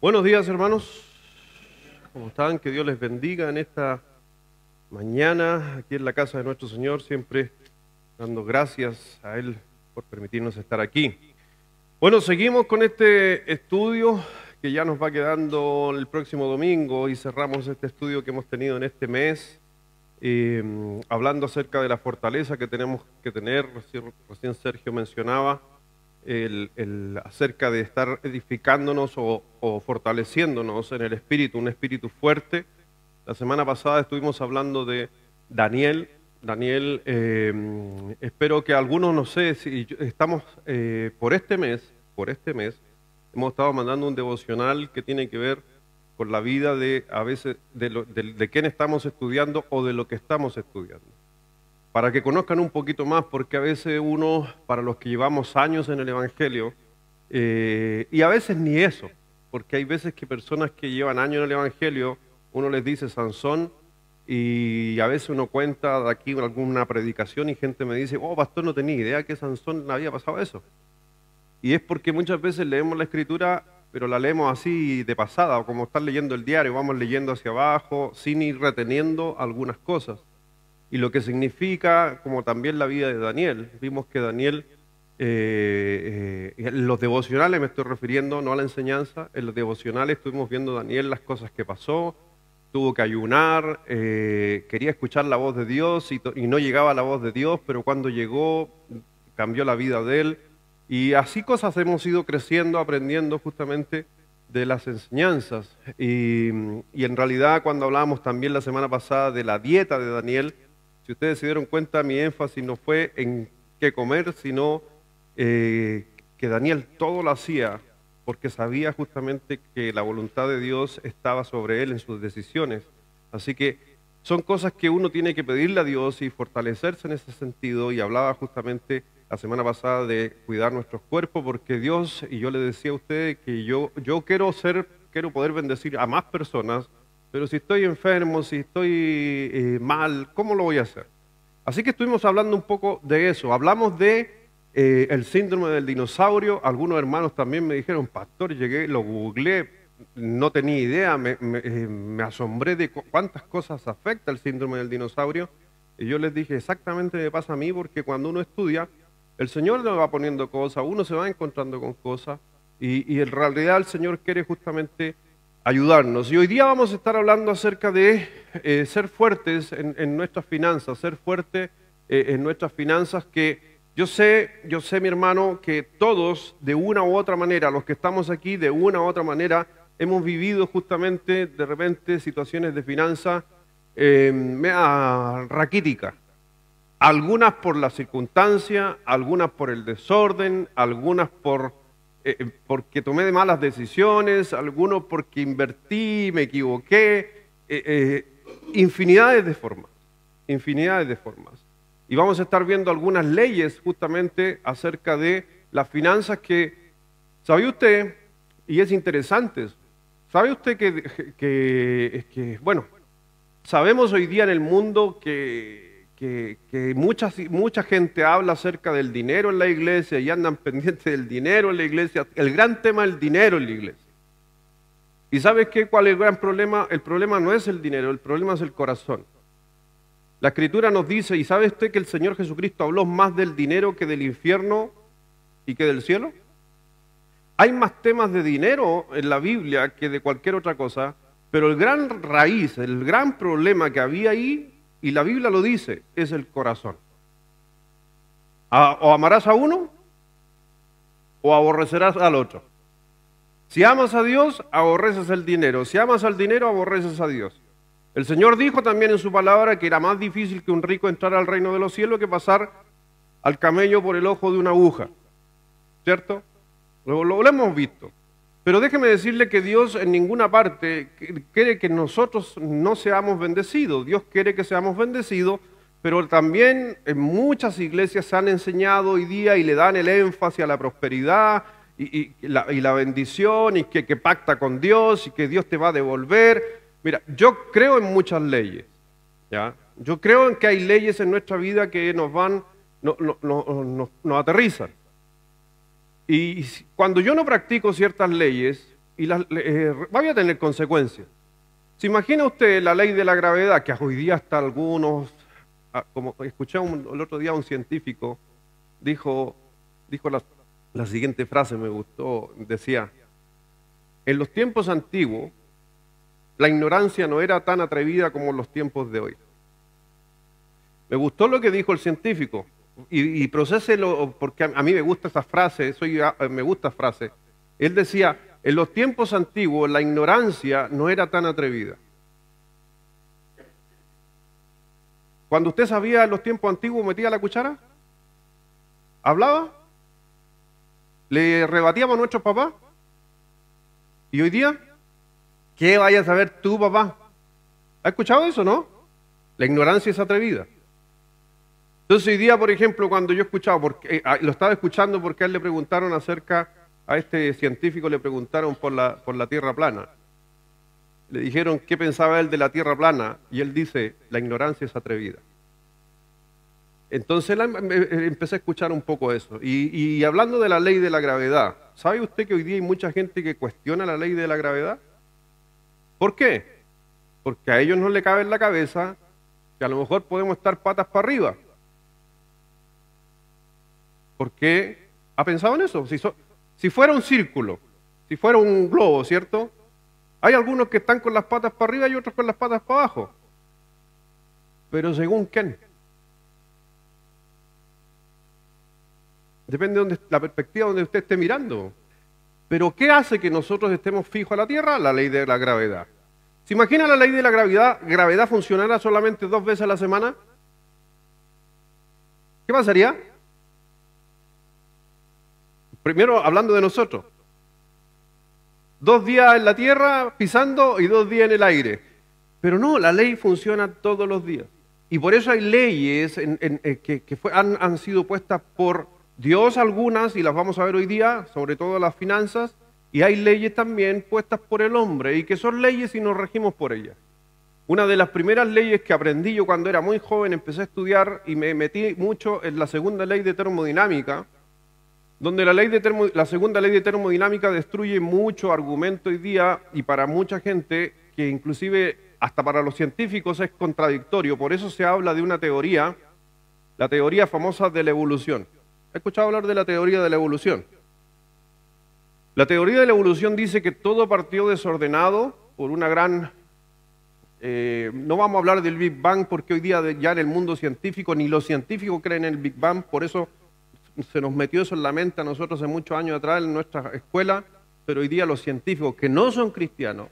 Buenos días, hermanos. ¿Cómo están? Que Dios les bendiga en esta mañana aquí en la casa de nuestro Señor, siempre dando gracias a Él por permitirnos estar aquí. Bueno, seguimos con este estudio que ya nos va quedando el próximo domingo y cerramos este estudio que hemos tenido en este mes, hablando acerca de la fortaleza que tenemos que tener. Recién Sergio mencionaba acerca de estar edificándonos o fortaleciéndonos en el espíritu, un espíritu fuerte. La semana pasada estuvimos hablando de Daniel. Daniel, espero que algunos, no sé, si estamos por este mes, hemos estado mandando un devocional que tiene que ver con la vida de, a veces, de quién estamos estudiando o de lo que estamos estudiando. Para que conozcan un poquito más, porque a veces uno, para los que llevamos años en el Evangelio, y a veces ni eso, porque hay veces que personas que llevan años en el Evangelio, uno les dice Sansón, y a veces uno cuenta de aquí alguna predicación y gente me dice, oh, pastor, no tenía idea que Sansón había pasado eso. Y es porque muchas veces leemos la Escritura, pero la leemos así de pasada, o como estar leyendo el diario, vamos leyendo hacia abajo, sin ir reteniendo algunas cosas. Y lo que significa, como también la vida de Daniel. Vimos que Daniel, en los devocionales me estoy refiriendo, no a la enseñanza, en los devocionales estuvimos viendo Daniel las cosas que pasó, tuvo que ayunar, quería escuchar la voz de Dios y no llegaba la voz de Dios, pero cuando llegó cambió la vida de él. Y así cosas hemos ido creciendo, aprendiendo justamente de las enseñanzas. Y en realidad cuando hablábamos también la semana pasada de la dieta de Daniel, si ustedes se dieron cuenta, mi énfasis no fue en qué comer, sino que Daniel todo lo hacía porque sabía justamente que la voluntad de Dios estaba sobre él en sus decisiones. Así que son cosas que uno tiene que pedirle a Dios y fortalecerse en ese sentido. Y hablaba justamente la semana pasada de cuidar nuestros cuerpos, porque Dios, y yo le decía a ustedes que yo quiero poder bendecir a más personas, pero si estoy enfermo, si estoy mal, ¿cómo lo voy a hacer? Así que estuvimos hablando un poco de eso. Hablamos de el síndrome del dinosaurio. Algunos hermanos también me dijeron, pastor, llegué, lo googleé, no tenía idea, me asombré de cuántas cosas afecta el síndrome del dinosaurio. Y yo les dije, exactamente me pasa a mí, porque cuando uno estudia, el Señor le va poniendo cosas, uno se va encontrando con cosas, y en realidad el Señor quiere justamente ayudarnos. Y hoy día vamos a estar hablando acerca de ser fuertes en nuestras finanzas, ser fuertes en nuestras finanzas, que yo sé, mi hermano, que todos de una u otra manera, los que estamos aquí de una u otra manera, hemos vivido justamente de repente situaciones de finanzas raquíticas. Algunas por la circunstancia, algunas por el desorden, algunas porque tomé de malas decisiones, algunos porque invertí, me equivoqué, infinidades de formas. Y vamos a estar viendo algunas leyes justamente acerca de las finanzas que, ¿sabe usted? Y es interesante, ¿sabe usted bueno, sabemos hoy día en el mundo que mucha gente habla acerca del dinero en la iglesia y andan pendientes del dinero en la iglesia. El gran tema es el dinero en la iglesia. ¿Y sabes qué? ¿Cuál es el gran problema? El problema no es el dinero, el problema es el corazón. La Escritura nos dice, ¿y sabe usted que el Señor Jesucristo habló más del dinero que del infierno y que del cielo? Hay más temas de dinero en la Biblia que de cualquier otra cosa, pero el gran raíz, el gran problema que había ahí, y la Biblia lo dice, es el corazón. O amarás a uno o aborrecerás al otro. Si amas a Dios, aborreces el dinero. Si amas al dinero, aborreces a Dios. El Señor dijo también en su palabra que era más difícil que un rico entrar al reino de los cielos que pasar al camello por el ojo de una aguja. ¿Cierto? Lo hemos visto. Pero déjeme decirle que Dios en ninguna parte quiere que nosotros no seamos bendecidos. Dios quiere que seamos bendecidos, pero también en muchas iglesias se han enseñado hoy día y le dan el énfasis a la prosperidad y la bendición y que pacta con Dios y que Dios te va a devolver. Mira, yo creo en muchas leyes, ¿ya? Yo creo en que hay leyes en nuestra vida que nos aterrizan. Y cuando yo no practico ciertas leyes, y vaya a tener consecuencias. ¿Se imagina usted la ley de la gravedad, que hoy día hasta algunos, como escuché el otro día a un científico, dijo la siguiente frase, me gustó, decía, en los tiempos antiguos, la ignorancia no era tan atrevida como en los tiempos de hoy. Me gustó lo que dijo el científico, y procéselo, porque a mí me gusta esa frase, me gusta esa frase. Él decía, en los tiempos antiguos la ignorancia no era tan atrevida. Cuando usted sabía en los tiempos antiguos, metía la cuchara, hablaba, le rebatíamos a nuestros papás. ¿Y hoy día? ¿Qué vaya a saber tú, papá? ¿Has escuchado eso, no? La ignorancia es atrevida. Entonces hoy día, por ejemplo, cuando yo escuchaba, lo estaba escuchando porque a él le preguntaron a este científico le preguntaron por la Tierra plana. Le dijeron qué pensaba él de la Tierra plana y él dice, la ignorancia es atrevida. Entonces empecé a escuchar un poco eso. Y hablando de la ley de la gravedad, ¿sabe usted que hoy día hay mucha gente que cuestiona la ley de la gravedad? ¿Por qué? Porque a ellos no le cabe en la cabeza que a lo mejor podemos estar patas para arriba. ¿Por qué ha pensado en eso? Si fuera un círculo, si fuera un globo, ¿cierto? Hay algunos que están con las patas para arriba y otros con las patas para abajo. Pero ¿según quién? Depende de la perspectiva donde usted esté mirando. Pero ¿qué hace que nosotros estemos fijos a la Tierra? La ley de la gravedad. ¿Se imagina la ley de la gravedad funcionara solamente 2 veces a la semana? ¿Qué pasaría? Primero, hablando de nosotros. 2 días en la tierra pisando y 2 días en el aire. Pero no, la ley funciona todos los días. Y por eso hay leyes que han sido puestas por Dios algunas, y las vamos a ver hoy día, sobre todo las finanzas, y hay leyes también puestas por el hombre, y que son leyes y nos regimos por ellas. Una de las primeras leyes que aprendí yo cuando era muy joven, empecé a estudiar y me metí mucho en la segunda ley de termodinámica, donde la segunda ley de termodinámica destruye mucho argumento hoy día y para mucha gente que inclusive hasta para los científicos es contradictorio. Por eso se habla de una teoría, la teoría famosa de la evolución. ¿Has escuchado hablar de la teoría de la evolución? La teoría de la evolución dice que todo partió desordenado por una gran... no vamos a hablar del Big Bang porque hoy día ya en el mundo científico ni los científicos creen en el Big Bang, por eso se nos metió eso en la mente a nosotros hace muchos años atrás en nuestra escuela, pero hoy día los científicos que no son cristianos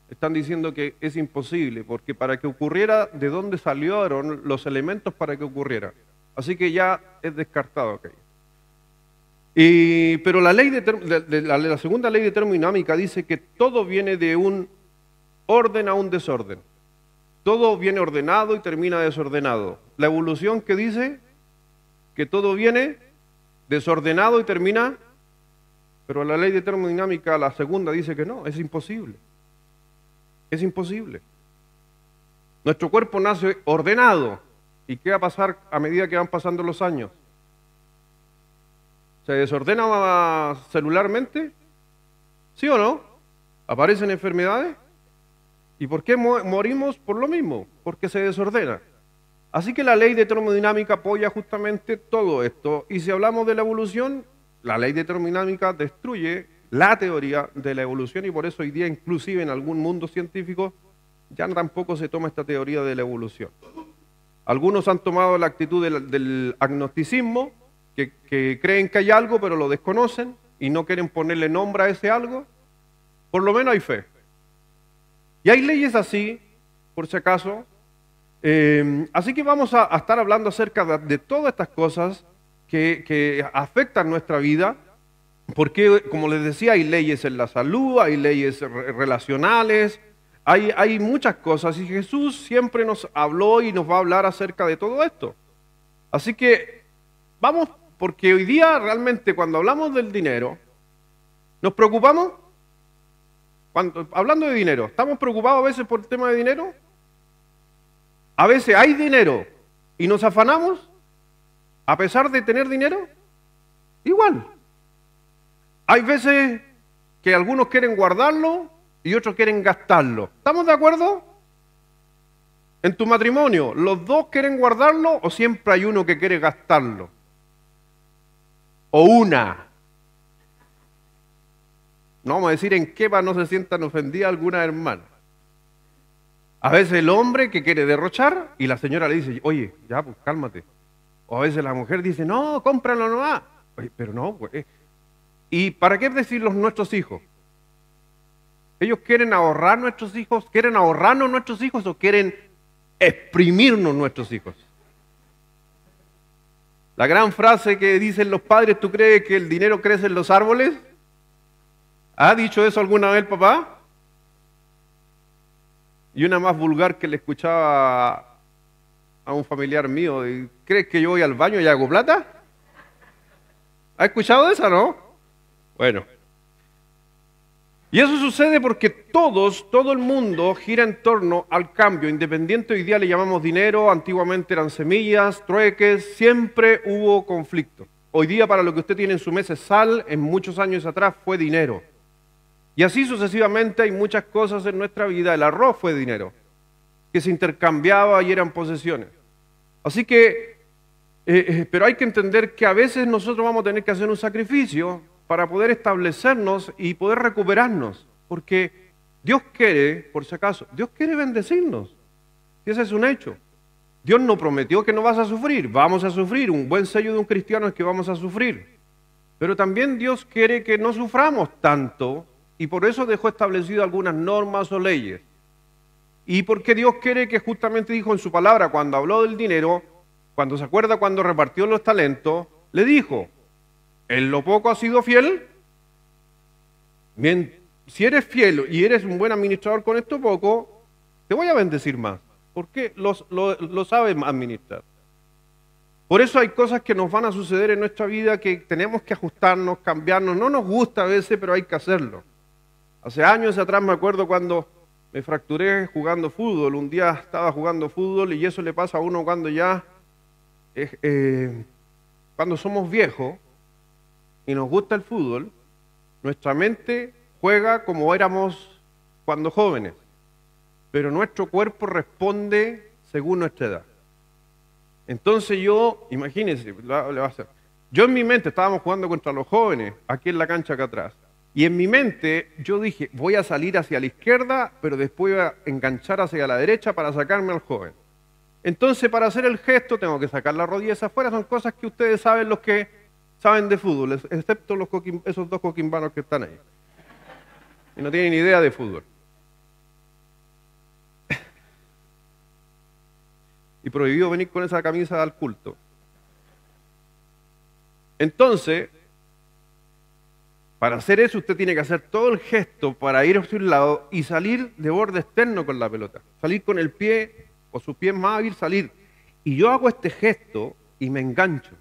están diciendo que es imposible, porque para que ocurriera, ¿de dónde salieron los elementos para que ocurriera? Así que ya es descartado aquello. Pero la segunda ley de termodinámica dice que todo viene de un orden a un desorden. Todo viene ordenado y termina desordenado. La evolución que dice que todo viene desordenado y termina, pero la ley de termodinámica, la segunda, dice que no, es imposible. Es imposible. Nuestro cuerpo nace ordenado. ¿Y qué va a pasar a medida que van pasando los años? ¿Se desordena celularmente? ¿Sí o no? ¿Aparecen enfermedades? ¿Y por qué morimos? Por lo mismo, porque se desordena. Así que la ley de termodinámica apoya justamente todo esto. Y si hablamos de la evolución, la ley de termodinámica destruye la teoría de la evolución y por eso hoy día inclusive en algún mundo científico ya tampoco se toma esta teoría de la evolución. Algunos han tomado la actitud del agnosticismo, que creen que hay algo pero lo desconocen y no quieren ponerle nombre a ese algo. Por lo menos hay fe. Y hay leyes así, por si acaso. Así que vamos a estar hablando acerca de todas estas cosas que afectan nuestra vida, porque, como les decía, hay leyes en la salud, hay leyes relacionales, hay muchas cosas, y Jesús siempre nos habló y nos va a hablar acerca de todo esto. Así que vamos, porque hoy día realmente cuando hablamos del dinero, ¿nos preocupamos? Hablando de dinero, ¿estamos preocupados a veces por el tema de dinero? A veces hay dinero y nos afanamos a pesar de tener dinero. Igual. Hay veces que algunos quieren guardarlo y otros quieren gastarlo. ¿Estamos de acuerdo? En tu matrimonio, ¿los dos quieren guardarlo o siempre hay uno que quiere gastarlo? O una. No vamos a decir en qué para no se sientan ofendidas algunas hermanas. A veces el hombre que quiere derrochar y la señora le dice, oye, ya, pues cálmate. O a veces la mujer dice, no, cómpralo nomás. Oye, pero no, pues. ¿Y para qué decir nuestros hijos? ¿Ellos quieren ahorrar nuestros hijos? ¿Quieren ahorrarnos nuestros hijos o quieren exprimirnos nuestros hijos? La gran frase que dicen los padres, ¿tú crees que el dinero crece en los árboles? ¿Ha dicho eso alguna vez el papá? Y una más vulgar que le escuchaba a un familiar mío, ¿crees que yo voy al baño y hago plata? ¿Ha escuchado esa, no? Bueno. Y eso sucede porque todo el mundo gira en torno al cambio. Independiente hoy día le llamamos dinero, antiguamente eran semillas, trueques, siempre hubo conflicto. Hoy día para lo que usted tiene en su mesa es sal, en muchos años atrás fue dinero. Y así sucesivamente hay muchas cosas en nuestra vida. El arroz fue dinero, que se intercambiaba y eran posesiones. Así que, pero hay que entender que a veces nosotros vamos a tener que hacer un sacrificio para poder establecernos y poder recuperarnos. Porque Dios quiere, por si acaso, Dios quiere bendecirnos. Y ese es un hecho. Dios no prometió que no vas a sufrir. Vamos a sufrir. Un buen sello de un cristiano es que vamos a sufrir. Pero también Dios quiere que no suframos tanto. Y por eso dejó establecido algunas normas o leyes. Y porque Dios quiere que justamente dijo en su palabra, cuando habló del dinero, cuando se acuerda cuando repartió los talentos, le dijo, en lo poco has sido fiel, bien, si eres fiel y eres un buen administrador con esto poco, te voy a bendecir más, porque lo sabes administrar. Por eso hay cosas que nos van a suceder en nuestra vida que tenemos que ajustarnos, cambiarnos, no nos gusta a veces, pero hay que hacerlo. Hace años atrás me acuerdo cuando me fracturé jugando fútbol. Un día estaba jugando fútbol y eso le pasa a uno cuando ya, cuando somos viejos y nos gusta el fútbol, nuestra mente juega como éramos cuando jóvenes, pero nuestro cuerpo responde según nuestra edad. Entonces yo, imagínense, le va a hacer. Yo en mi mente estábamos jugando contra los jóvenes aquí en la cancha acá atrás. Y en mi mente yo dije, voy a salir hacia la izquierda, pero después voy a enganchar hacia la derecha para sacarme al joven. Entonces, para hacer el gesto, tengo que sacar la rodilla hacia afuera. Son cosas que ustedes saben, los que saben de fútbol, excepto esos dos coquimbanos que están ahí. Y no tienen idea de fútbol. Y prohibido venir con esa camisa al culto. Entonces, para hacer eso usted tiene que hacer todo el gesto para ir hacia un lado y salir de borde externo con la pelota. Salir con el pie o su pie más hábil, salir. Y yo hago este gesto y me engancho.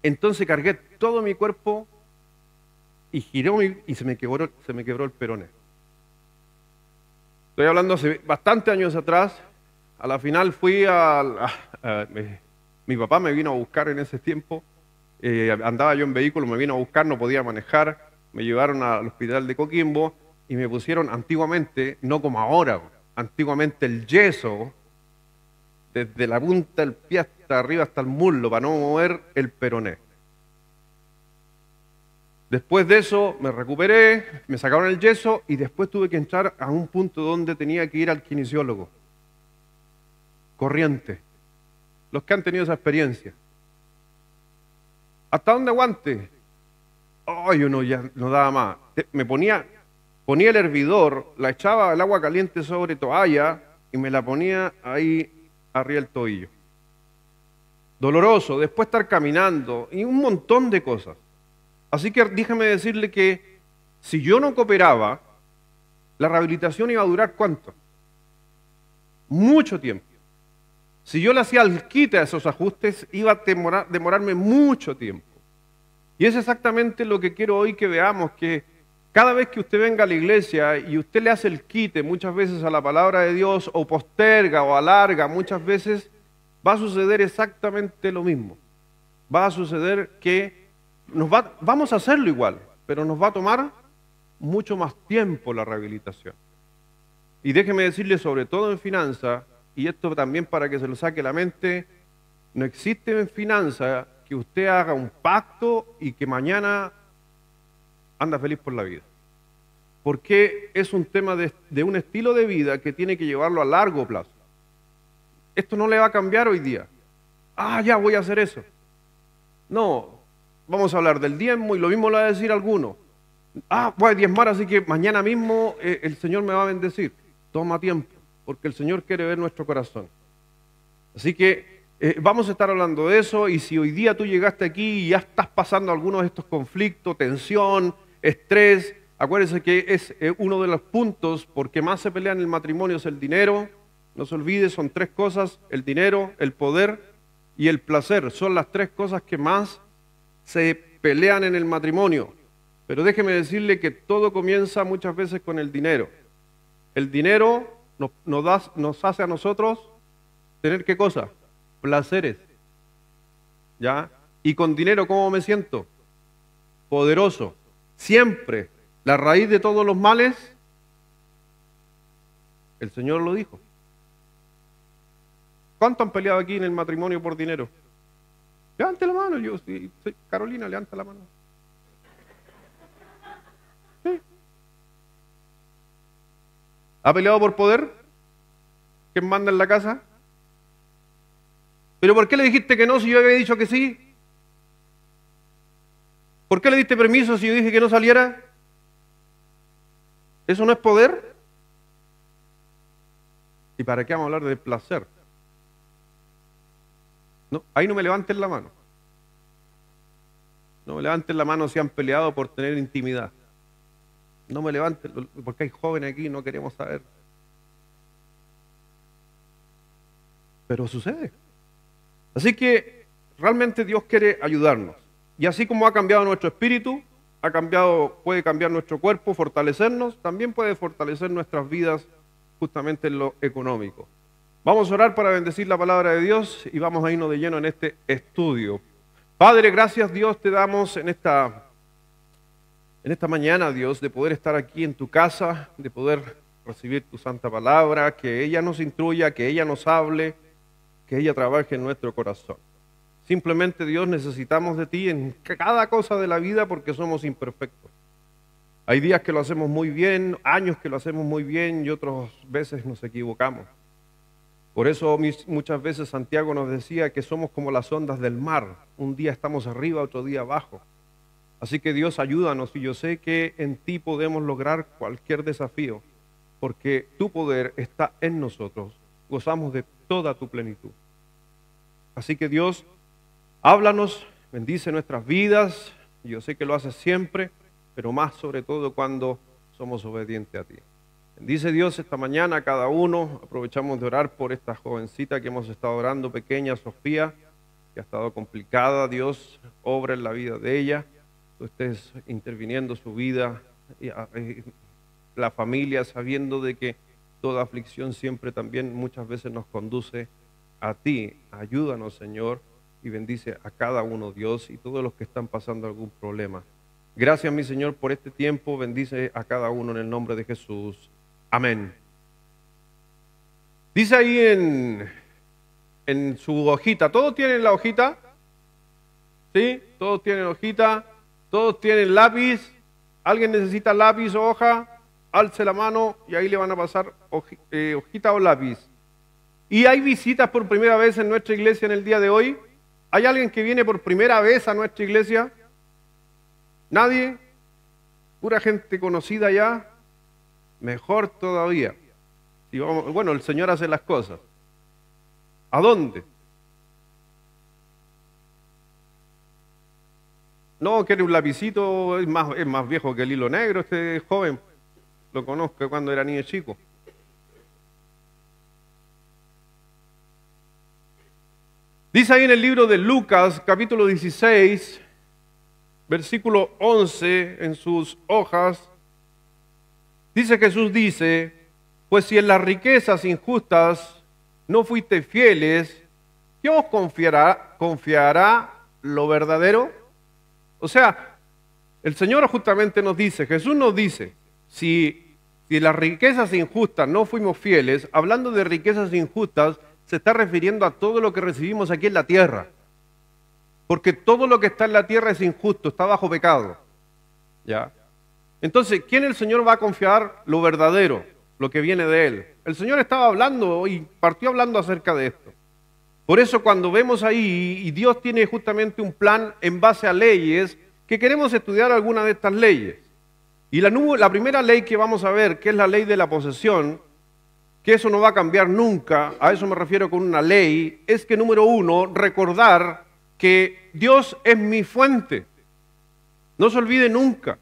Entonces cargué todo mi cuerpo y giró y se me quebró el peroné. Estoy hablando hace bastantes años atrás. A la final fui mi papá me vino a buscar en ese tiempo. Andaba yo en vehículo, me vino a buscar, no podía manejar, me llevaron al hospital de Coquimbo y me pusieron antiguamente, no como ahora, antiguamente el yeso, desde la punta del pie hasta arriba, hasta el muslo, para no mover el peroné. Después de eso me recuperé, me sacaron el yeso y después tuve que entrar a un punto donde tenía que ir al kinesiólogo. Corriente. Los que han tenido esa experiencia. ¿Hasta dónde aguante? Ay, uno ya no daba más. Me ponía el hervidor, la echaba el agua caliente sobre toalla y me la ponía ahí arriba del tobillo. Doloroso, después estar caminando y un montón de cosas. Así que déjeme decirle que si yo no cooperaba, la rehabilitación iba a durar ¿cuánto? Mucho tiempo. Si yo le hacía el quite a esos ajustes, iba a demorarme mucho tiempo. Y es exactamente lo que quiero hoy que veamos, que cada vez que usted venga a la iglesia y usted le hace el quite muchas veces a la palabra de Dios, o posterga o alarga muchas veces, va a suceder exactamente lo mismo. Va a suceder que vamos a hacerlo igual, pero nos va a tomar mucho más tiempo la rehabilitación. Y déjeme decirle, sobre todo en finanzas, y esto también para que se lo saque la mente, no existe en finanzas que usted haga un pacto y que mañana anda feliz por la vida. Porque es un tema de un estilo de vida que tiene que llevarlo a largo plazo. Esto no le va a cambiar hoy día. Ah, ya voy a hacer eso. No, vamos a hablar del diezmo y lo mismo lo va a decir alguno. Ah, voy a diezmar, así que mañana mismo el Señor me va a bendecir. Toma tiempo, porque el Señor quiere ver nuestro corazón. Así que vamos a estar hablando de eso, y si hoy día tú llegaste aquí y ya estás pasando algunos de estos conflictos, tensión, estrés, acuérdese que es uno de los puntos porque más se pelea en el matrimonio es el dinero. No se olvide, son tres cosas: el dinero, el poder y el placer. Son las tres cosas que más se pelean en el matrimonio. Pero déjeme decirle que todo comienza muchas veces con el dinero. El dinero nos hace a nosotros tener ¿qué cosa? Placeres. ¿Ya? Y con dinero, ¿cómo me siento? Poderoso. Siempre. La raíz de todos los males, el Señor lo dijo. ¿Cuánto han peleado aquí en el matrimonio por dinero? Levante la mano. Yo soy Carolina, levanta la mano. ¿Sí? ¿Ha peleado por poder? ¿Quién manda en la casa? ¿Pero por qué le dijiste que no si yo había dicho que sí? ¿Por qué le diste permiso si yo dije que no saliera? ¿Eso no es poder? ¿Y para qué vamos a hablar de placer? No, ahí no me levanten la mano. No me levanten la mano si han peleado por tener intimidad. No me levanten, porque hay jóvenes aquí y no queremos saber. Pero sucede. Así que realmente Dios quiere ayudarnos. Y así como ha cambiado nuestro espíritu, puede cambiar nuestro cuerpo, fortalecernos, también puede fortalecer nuestras vidas justamente en lo económico. Vamos a orar para bendecir la palabra de Dios y vamos a irnos de lleno en este estudio. Padre, gracias Dios te damos en esta mañana, Dios, de poder estar aquí en tu casa, de poder recibir tu santa palabra, que ella nos instruya, que ella nos hable, que ella trabaje en nuestro corazón. Simplemente, Dios, necesitamos de ti en cada cosa de la vida porque somos imperfectos. Hay días que lo hacemos muy bien, años que lo hacemos muy bien y otras veces nos equivocamos. Por eso muchas veces Santiago nos decía que somos como las ondas del mar. Un día estamos arriba, otro día abajo. Así que Dios, ayúdanos, y yo sé que en ti podemos lograr cualquier desafío, porque tu poder está en nosotros. Gozamos de toda tu plenitud. Así que Dios, háblanos, bendice nuestras vidas. Yo sé que lo haces siempre, pero más sobre todo cuando somos obedientes a ti. Bendice Dios esta mañana a cada uno. Aprovechamos de orar por esta jovencita que hemos estado orando, pequeña Sofía, que ha estado complicada. Dios, obra en la vida de ella. Tú estés interviniendo su vida, y la familia, sabiendo de que toda aflicción siempre también muchas veces nos conduce a ti. Ayúdanos, Señor, y bendice a cada uno, Dios, y todos los que están pasando algún problema. Gracias, mi Señor, por este tiempo. Bendice a cada uno en el nombre de Jesús. Amén. Dice ahí en su hojita, ¿todos tienen la hojita? ¿Sí? ¿Todos tienen hojita? ¿Todos tienen lápiz? ¿Alguien necesita lápiz o hoja? Alce la mano y ahí le van a pasar hojita o lápiz. ¿Y hay visitas por primera vez en nuestra iglesia en el día de hoy? ¿Hay alguien que viene por primera vez a nuestra iglesia? ¿Nadie? ¿Pura gente conocida ya? Mejor todavía. Si vamos, bueno, el Señor hace las cosas. ¿A dónde? No, quiere un lapicito, es más viejo que el hilo negro este joven. Lo conozco cuando era niño chico. Dice ahí en el libro de Lucas, capítulo 16, versículo 11, en sus hojas, Jesús dice, pues si en las riquezas injustas no fuiste fieles, ¿qué os confiará lo verdadero? O sea, El Señor justamente nos dice, Jesús nos dice, si las riquezas injustas no fuimos fieles, hablando de riquezas injustas, se está refiriendo a todo lo que recibimos aquí en la tierra. Porque todo lo que está en la tierra es injusto, está bajo pecado. ¿Ya? Entonces, ¿quién el Señor va a confiar? Lo verdadero, lo que viene de Él. El Señor estaba hablando y partió hablando acerca de esto. Por eso cuando vemos ahí, y Dios tiene justamente un plan en base a leyes, que queremos estudiar alguna de estas leyes. Y la primera ley que vamos a ver, que es la ley de la posesión, que eso no va a cambiar nunca, a eso me refiero con una ley, es que número uno, recordar que Dios es mi fuente. No se olvide nunca.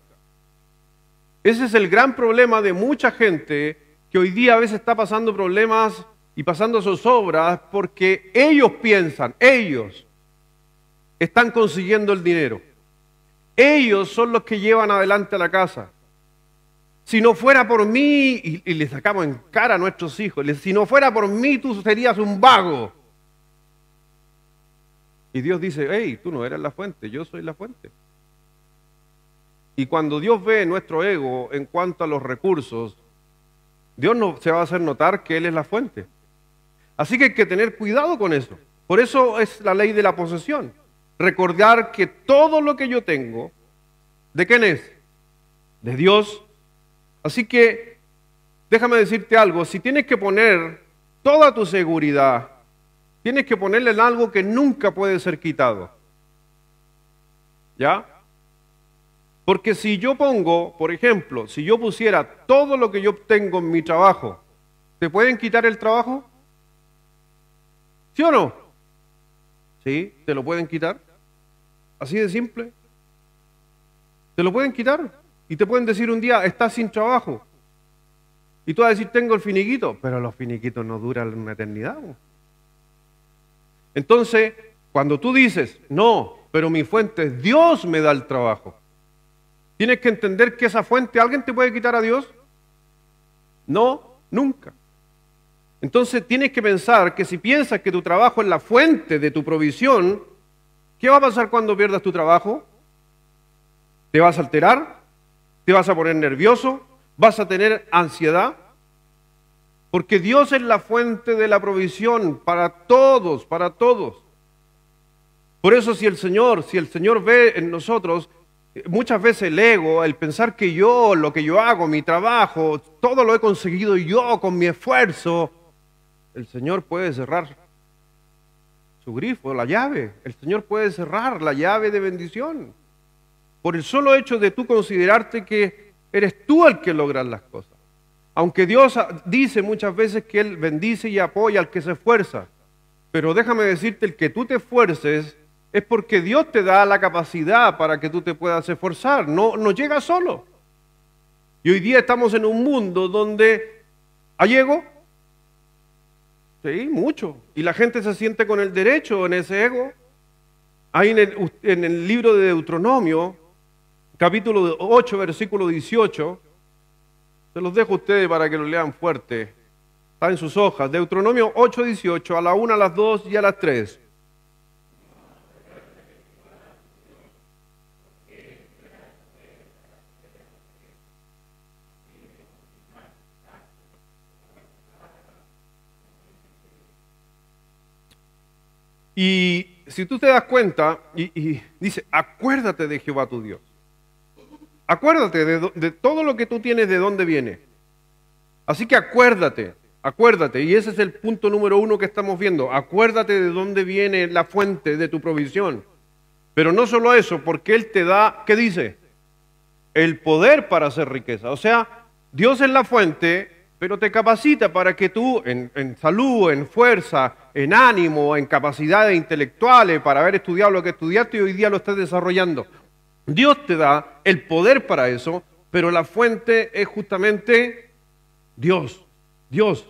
Ese es el gran problema de mucha gente que hoy día a veces está pasando problemas y pasando zozobras porque ellos piensan, ellos están consiguiendo el dinero. Ellos son los que llevan adelante a la casa. Si no fuera por mí, y le sacamos en cara a nuestros hijos, si no fuera por mí tú serías un vago. Y Dios dice, hey, tú no eres la fuente, yo soy la fuente. Y cuando Dios ve nuestro ego en cuanto a los recursos, Dios no se va a hacer notar que Él es la fuente. Así que hay que tener cuidado con eso. Por eso es la ley de la posesión. Recordar que todo lo que yo tengo, ¿de quién es? De Dios. Así que, déjame decirte algo, si tienes que poner toda tu seguridad, tienes que ponerle en algo que nunca puede ser quitado. ¿Ya? Porque si yo pongo, por ejemplo, si yo pusiera todo lo que yo obtengo en mi trabajo, ¿te pueden quitar el trabajo? ¿Sí o no? ¿Sí? ¿Te lo pueden quitar? Así de simple. ¿Te lo pueden quitar? Y te pueden decir un día, estás sin trabajo. Y tú vas a decir, tengo el finiquito. Pero los finiquitos no duran una eternidad. Entonces, cuando tú dices, no, pero mi fuente es Dios me da el trabajo. Tienes que entender que esa fuente, ¿alguien te puede quitar a Dios? No, nunca. Entonces tienes que pensar que si piensas que tu trabajo es la fuente de tu provisión, ¿qué va a pasar cuando pierdas tu trabajo? ¿Te vas a alterar? ¿Te vas a poner nervioso? ¿Vas a tener ansiedad? Porque Dios es la fuente de la provisión para todos, para todos. Por eso si el Señor ve en nosotros muchas veces el ego, el pensar que yo, lo que yo hago, mi trabajo, todo lo he conseguido yo con mi esfuerzo, el Señor puede cerrar su grifo, la llave. El Señor puede cerrar la llave de bendición. Por el solo hecho de tú considerarte que eres tú el que logras las cosas. Aunque Dios dice muchas veces que Él bendice y apoya al que se esfuerza. Pero déjame decirte, el que tú te esfuerces es porque Dios te da la capacidad para que tú te puedas esforzar. No llega solo. Y hoy día estamos en un mundo donde hay ego. Sí, mucho. Y la gente se siente con el derecho en ese ego. Ahí en el libro de Deuteronomio, capítulo 8, versículo 18, se los dejo a ustedes para que lo lean fuerte. Está en sus hojas. Deuteronomio 8, 18, a la 1, a las 2 y a las 3. Y si tú te das cuenta, y dice, acuérdate de Jehová tu Dios. Acuérdate de todo lo que tú tienes, de dónde viene. Así que acuérdate, y ese es el punto número 1 que estamos viendo. Acuérdate de dónde viene la fuente de tu provisión. Pero no solo eso, porque Él te da, ¿qué dice? El poder para hacer riqueza. O sea, Dios es la fuente, pero te capacita para que tú, en salud, en fuerza, en ánimo, en capacidades intelectuales, para haber estudiado lo que estudiaste y hoy día lo estés desarrollando. Dios te da el poder para eso, pero la fuente es justamente Dios. Dios.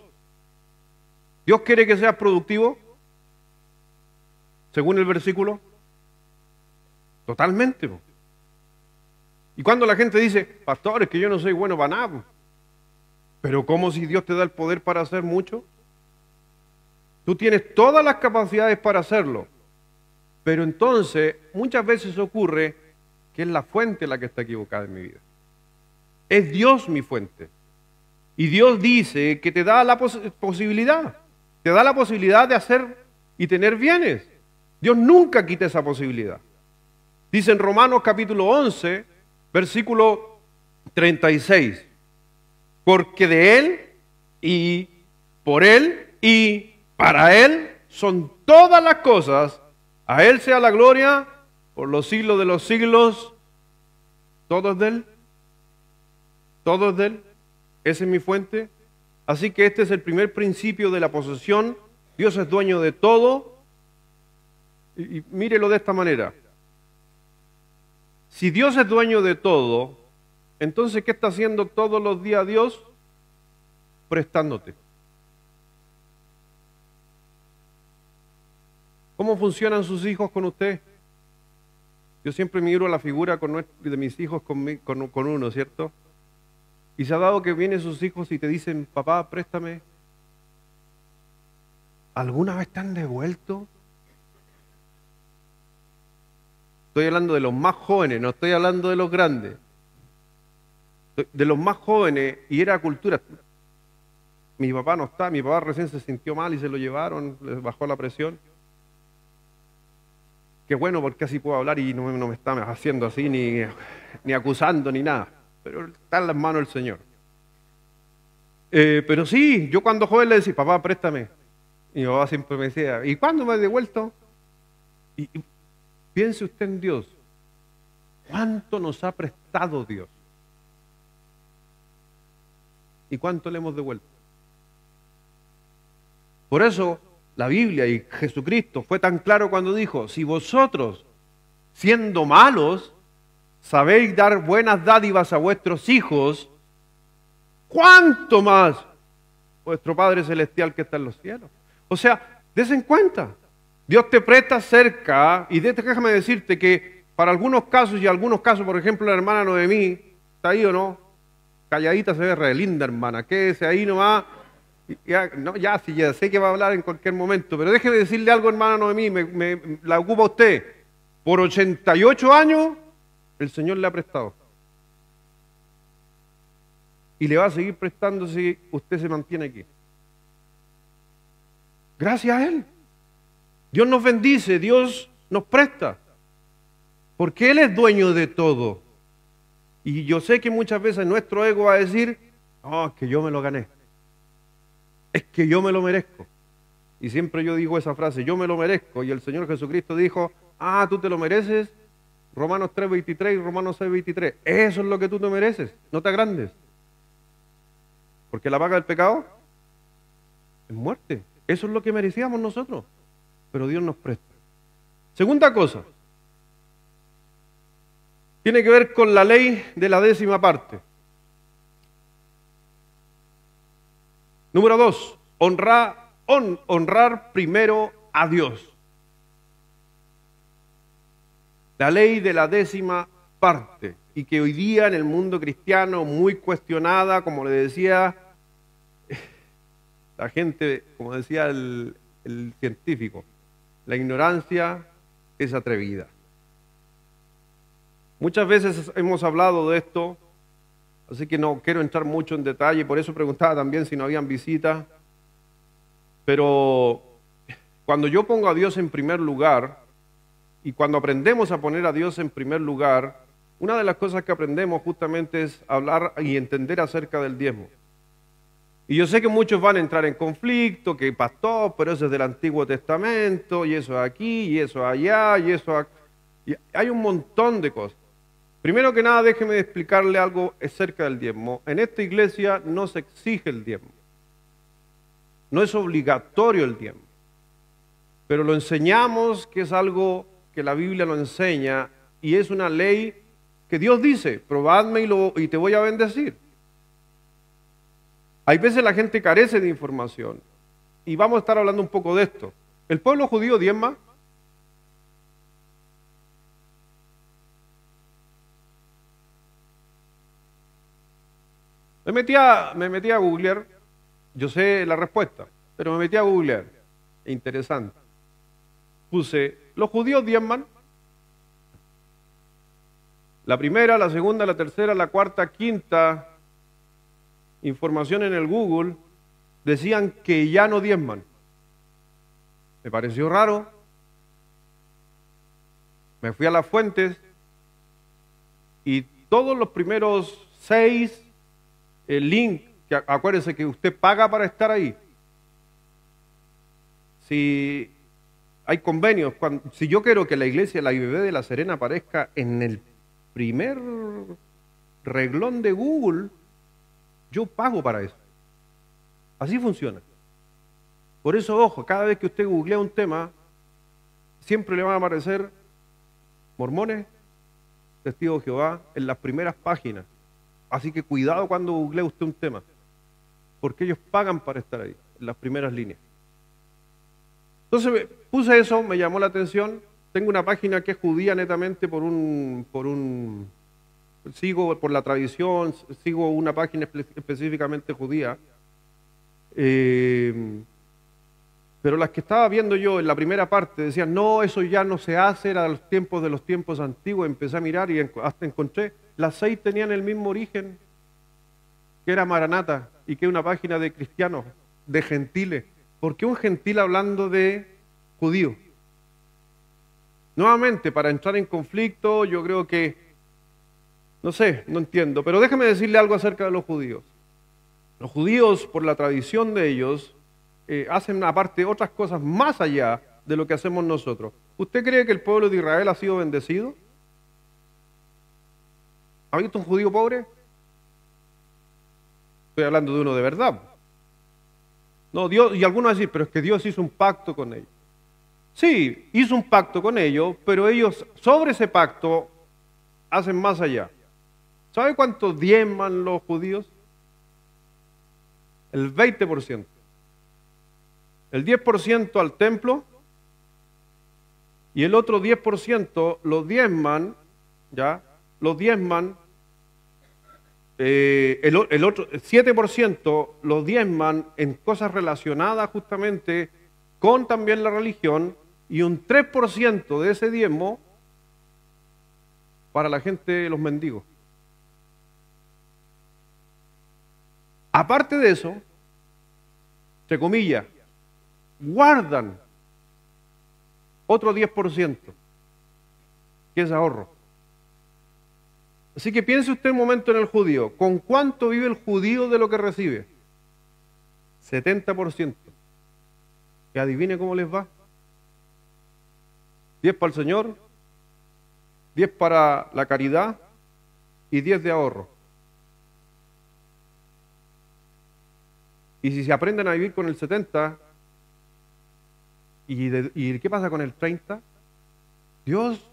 ¿Dios quiere que seas productivo? Según el versículo. Totalmente. Y cuando la gente dice, pastor, es que yo no soy bueno para nada. Pero ¿cómo si Dios te da el poder para hacer mucho? Tú tienes todas las capacidades para hacerlo. Pero entonces, muchas veces ocurre que es la fuente la que está equivocada en mi vida. Es Dios mi fuente. Y Dios dice que te da la posibilidad, te da la posibilidad de hacer y tener bienes. Dios nunca quita esa posibilidad. Dice en Romanos capítulo 11, versículo 36, porque de Él y por Él y para Él son todas las cosas, a Él sea la gloria por los siglos de los siglos. Todo es de Él, todo es de Él. Esa es mi fuente. Así que este es el primer principio de la posesión. Dios es dueño de todo. Y mírelo de esta manera. Si Dios es dueño de todo, entonces ¿qué está haciendo todos los días Dios? Prestándote. ¿Cómo funcionan sus hijos con usted? Yo siempre miro la figura de mis hijos con uno, ¿cierto? Y se ha dado que vienen sus hijos y te dicen, papá, préstame. ¿Alguna vez te han devuelto? Estoy hablando de los más jóvenes, no estoy hablando de los grandes. De los más jóvenes, y era cultura. Mi papá no está, mi papá recién se sintió mal y se lo llevaron, le bajó la presión. Qué bueno, porque así puedo hablar y no me está haciendo así, ni acusando, ni nada. Pero está en las manos del Señor. Pero sí, yo cuando joven le decía, papá, préstame. Y mi papá siempre me decía, ¿y cuándo me has devuelto? Y piense usted en Dios. ¿Cuánto nos ha prestado Dios? ¿Y cuánto le hemos devuelto? Por eso la Biblia y Jesucristo fue tan claro cuando dijo, si vosotros, siendo malos, sabéis dar buenas dádivas a vuestros hijos, ¿cuánto más vuestro Padre Celestial que está en los cielos? O sea, desen cuenta, Dios te presta cerca, y déjame decirte que para algunos casos, por ejemplo, la hermana Noemí, ¿está ahí o no? Calladita, se ve re linda, hermana, quédese ahí nomás. Ya sé que va a hablar en cualquier momento, pero déjeme decirle algo, hermana Noemí, la ocupa usted. Por 88 años, el Señor le ha prestado. Y le va a seguir prestando si usted se mantiene aquí. Gracias a Él. Dios nos bendice, Dios nos presta. Porque Él es dueño de todo. Y yo sé que muchas veces nuestro ego va a decir, es que yo me lo gané. Es que yo me lo merezco. Y siempre yo digo esa frase, yo me lo merezco. Y el Señor Jesucristo dijo, tú te lo mereces. Romanos 3:23 y Romanos 6:23. Eso es lo que tú te mereces. No te agrandes. Porque la paga del pecado es muerte. Eso es lo que merecíamos nosotros. Pero Dios nos presta. Segunda cosa. Tiene que ver con la ley de la 10ª parte. Número 2, honrar primero a Dios. La ley de la 10ª parte, y que hoy día en el mundo cristiano muy cuestionada, como le decía la gente, como decía el científico, la ignorancia es atrevida. Muchas veces hemos hablado de esto, así que no quiero entrar mucho en detalle, por eso preguntaba también si no habían visitas. Pero cuando yo pongo a Dios en primer lugar, y cuando aprendemos a poner a Dios en primer lugar, una de las cosas que aprendemos justamente es hablar y entender acerca del diezmo. Y yo sé que muchos van a entrar en conflicto, que pastor, pero eso es del Antiguo Testamento, y eso aquí, y eso allá, y eso acá. Y hay un montón de cosas. Primero que nada, déjeme explicarle algo acerca del diezmo. En esta iglesia no se exige el diezmo. No es obligatorio el diezmo. Pero lo enseñamos, que es algo que la Biblia lo enseña, y es una ley que Dios dice, probadme y te voy a bendecir. Hay veces la gente carece de información, y vamos a estar hablando un poco de esto. ¿El pueblo judío diezma? Me metí a googlear, yo sé la respuesta, pero me metí a googlear. Interesante. Puse, ¿los judíos diezman? La primera, la segunda, la tercera, la cuarta, quinta información en el Google decían que ya no diezman. Me pareció raro. Me fui a las fuentes y todos los primeros 6 links, que acuérdense que usted paga para estar ahí. Si hay convenios, si yo quiero que la iglesia, la IBB de La Serena aparezca en el primer reglón de Google, yo pago para eso. Así funciona. Por eso, ojo, cada vez que usted googlea un tema, siempre le van a aparecer mormones, testigos de Jehová, en las primeras páginas. Así que cuidado cuando googlee usted un tema, porque ellos pagan para estar ahí, en las primeras líneas. Entonces puse eso, me llamó la atención. Tengo una página que es judía netamente sigo por la tradición, sigo una página específicamente judía. Pero las que estaba viendo yo en la primera parte decían, no, eso ya no se hace, era de los tiempos antiguos. Empecé a mirar y hasta encontré, las 6 tenían el mismo origen, que era Maranata, y que es una página de cristianos, de gentiles. ¿Por qué un gentil hablando de judío? Nuevamente, para entrar en conflicto, yo creo que, no sé, no entiendo, pero déjeme decirle algo acerca de los judíos. Los judíos, por la tradición de ellos, hacen aparte otras cosas más allá de lo que hacemos nosotros. ¿Usted cree que el pueblo de Israel ha sido bendecido? ¿Ha visto un judío pobre? Estoy hablando de uno de verdad. No, Dios, y algunos van a decir, pero es que Dios hizo un pacto con ellos. Sí, hizo un pacto con ellos, pero ellos sobre ese pacto hacen más allá. ¿Sabe cuánto diezman los judíos? El 20%. El 10% al templo y el otro 10% los diezman, ¿ya? Los diezman, el otro 7% los diezman en cosas relacionadas justamente con también la religión y un 3% de ese diezmo para la gente, los mendigos. Aparte de eso, entre comillas, guardan otro 10%, que es ahorro. Así que piense usted un momento en el judío. ¿Con cuánto vive el judío de lo que recibe? 70%. Que adivine cómo les va. 10 para el Señor, 10 para la caridad y 10 de ahorro. Y si se aprenden a vivir con el 70, ¿y qué pasa con el 30? Dios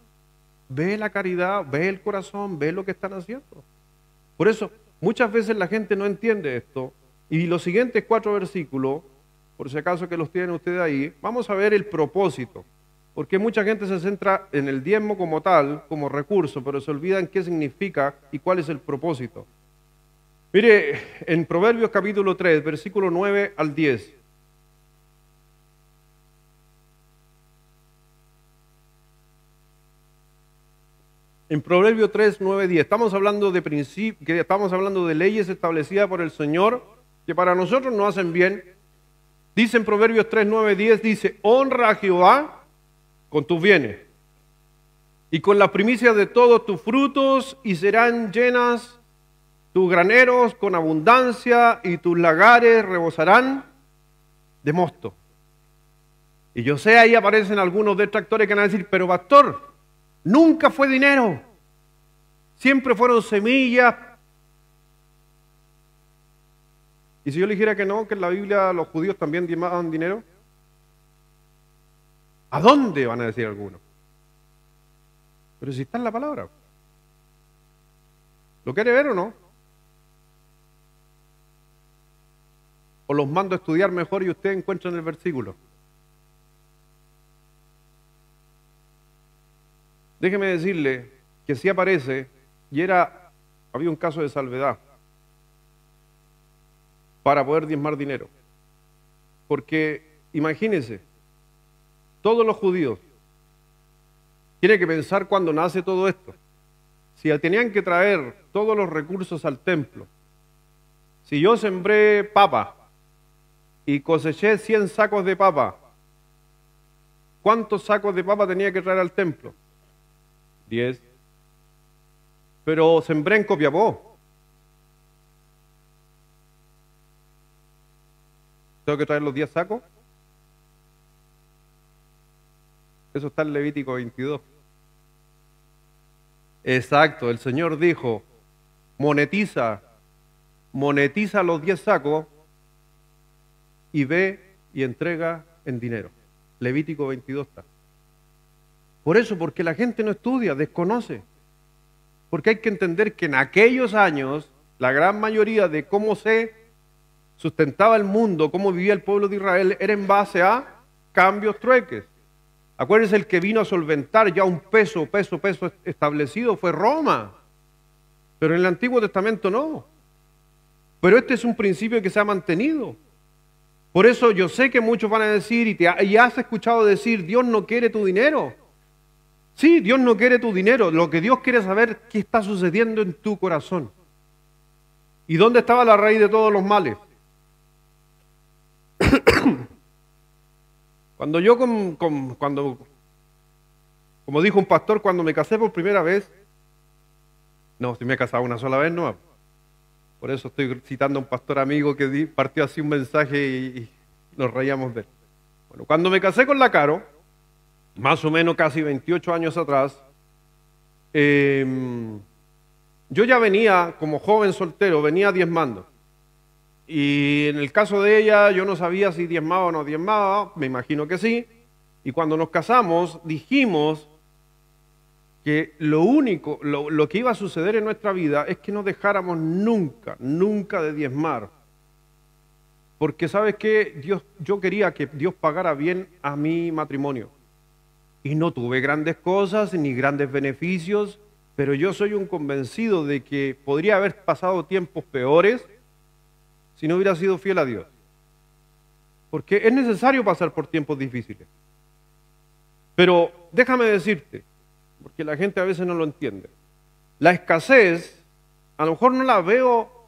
ve la caridad, ve el corazón, ve lo que están haciendo. Por eso, muchas veces la gente no entiende esto. Y los siguientes 4 versículos, por si acaso que los tienen ustedes ahí, vamos a ver el propósito. Porque mucha gente se centra en el diezmo como tal, como recurso, pero se olvidan qué significa y cuál es el propósito. Mire, en Proverbios capítulo 3, versículo 9 al 10. En Proverbios 3, 9, 10. Estamos hablando de principios, estamos hablando de leyes establecidas por el Señor, que para nosotros nos hacen bien. Dice en Proverbios 3, 9, 10, dice, honra a Jehová con tus bienes y con las primicias de todos tus frutos, y serán llenas tus graneros con abundancia, y tus lagares rebosarán de mosto. Y yo sé, ahí aparecen algunos detractores que van a decir, pero pastor, nunca fue dinero, siempre fueron semillas. Y si yo le dijera que no, que en la Biblia los judíos también diezmaban dinero, ¿a dónde van a decir algunos? Pero si está en la palabra. ¿Lo quiere ver o no? O los mando a estudiar mejor y usted encuentra en el versículo. Déjeme decirle que sí aparece, y había un caso de salvedad para poder diezmar dinero. Porque imagínense, todos los judíos tienen que pensar cuando nace todo esto. si tenían que traer todos los recursos al templo, si yo sembré papa y coseché 100 sacos de papa, ¿cuántos sacos de papa tenía que traer al templo? 10. Pero sembré en Copiapó. ¿Tengo que traer los 10 sacos? Eso está en Levítico 22. Exacto, el Señor dijo, monetiza los 10 sacos y ve y entrega en dinero. Levítico 22 está. Por eso, porque la gente no estudia, desconoce. Porque hay que entender que en aquellos años, la gran mayoría de cómo se sustentaba el mundo, cómo vivía el pueblo de Israel, era en base a cambios, trueques. Acuérdense, el que vino a solventar ya un peso establecido fue Roma. Pero en el Antiguo Testamento no. Pero este es un principio que se ha mantenido. Por eso yo sé que muchos van a decir, y has escuchado decir, Dios no quiere tu dinero. Sí, Dios no quiere tu dinero. Lo que Dios quiere es saber qué está sucediendo en tu corazón. ¿Y dónde estaba la raíz de todos los males? Cuando yo, como dijo un pastor, cuando me casé por primera vez, no, si me he casado una sola vez, no. Por eso estoy citando a un pastor amigo que partió así un mensaje y nos reíamos de él. Bueno, cuando me casé con la Caro, más o menos casi 28 años atrás, yo ya venía, como joven soltero, venía diezmando. Y en el caso de ella, yo no sabía si diezmaba o no diezmaba, me imagino que sí. Y cuando nos casamos, dijimos que lo que iba a suceder en nuestra vida es que no dejáramos nunca de diezmar. Porque ¿sabes qué? Yo quería que Dios pagara bien a mi matrimonio. Y no tuve grandes cosas ni grandes beneficios, pero yo soy un convencido de que podría haber pasado tiempos peores si no hubiera sido fiel a Dios. Porque es necesario pasar por tiempos difíciles. Pero déjame decirte, porque la gente a veces no lo entiende, la escasez, a lo mejor no la veo,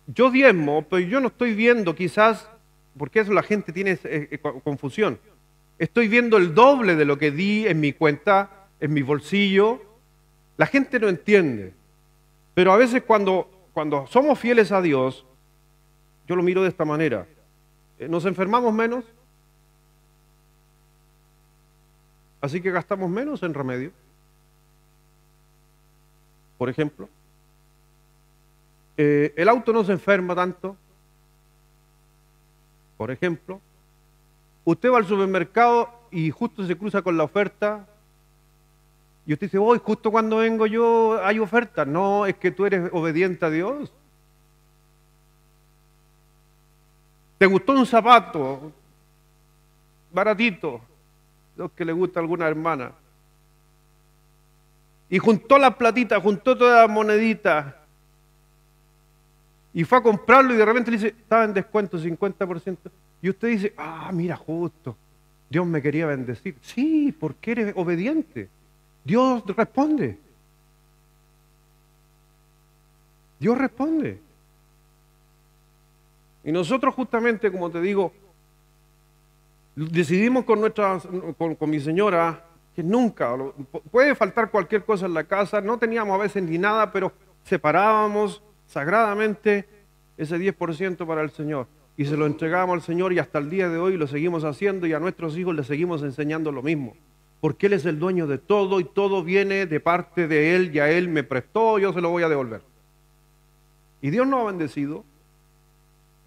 yo diezmo, pero yo no estoy viendo quizás, porque eso la gente tiene confusión, estoy viendo el doble de lo que di en mi cuenta, en mi bolsillo, la gente no entiende. Pero a veces cuando somos fieles a Dios, yo lo miro de esta manera, nos enfermamos menos, así que gastamos menos en remedio. Por ejemplo, el auto no se enferma tanto. Por ejemplo, usted va al supermercado y justo se cruza con la oferta y usted dice, hoy justo cuando vengo yo hay oferta. No, es que tú eres obediente a Dios. ¿Te gustó un zapato baratito? Los que le gusta a alguna hermana. Y juntó las platitas, juntó todas las moneditas. Y fue a comprarlo y de repente le dice, estaba en descuento 50%. Y usted dice, mira, justo, Dios me quería bendecir. Sí, porque eres obediente. Dios responde. Dios responde. Y nosotros justamente, como te digo, decidimos con mi señora que nunca, puede faltar cualquier cosa en la casa, no teníamos a veces ni nada, pero separábamos sagradamente ese 10% para el Señor y se lo entregábamos al Señor y hasta el día de hoy lo seguimos haciendo y a nuestros hijos les seguimos enseñando lo mismo, porque Él es el dueño de todo y todo viene de parte de Él y a Él me prestó, yo se lo voy a devolver. Y Dios nos ha bendecido.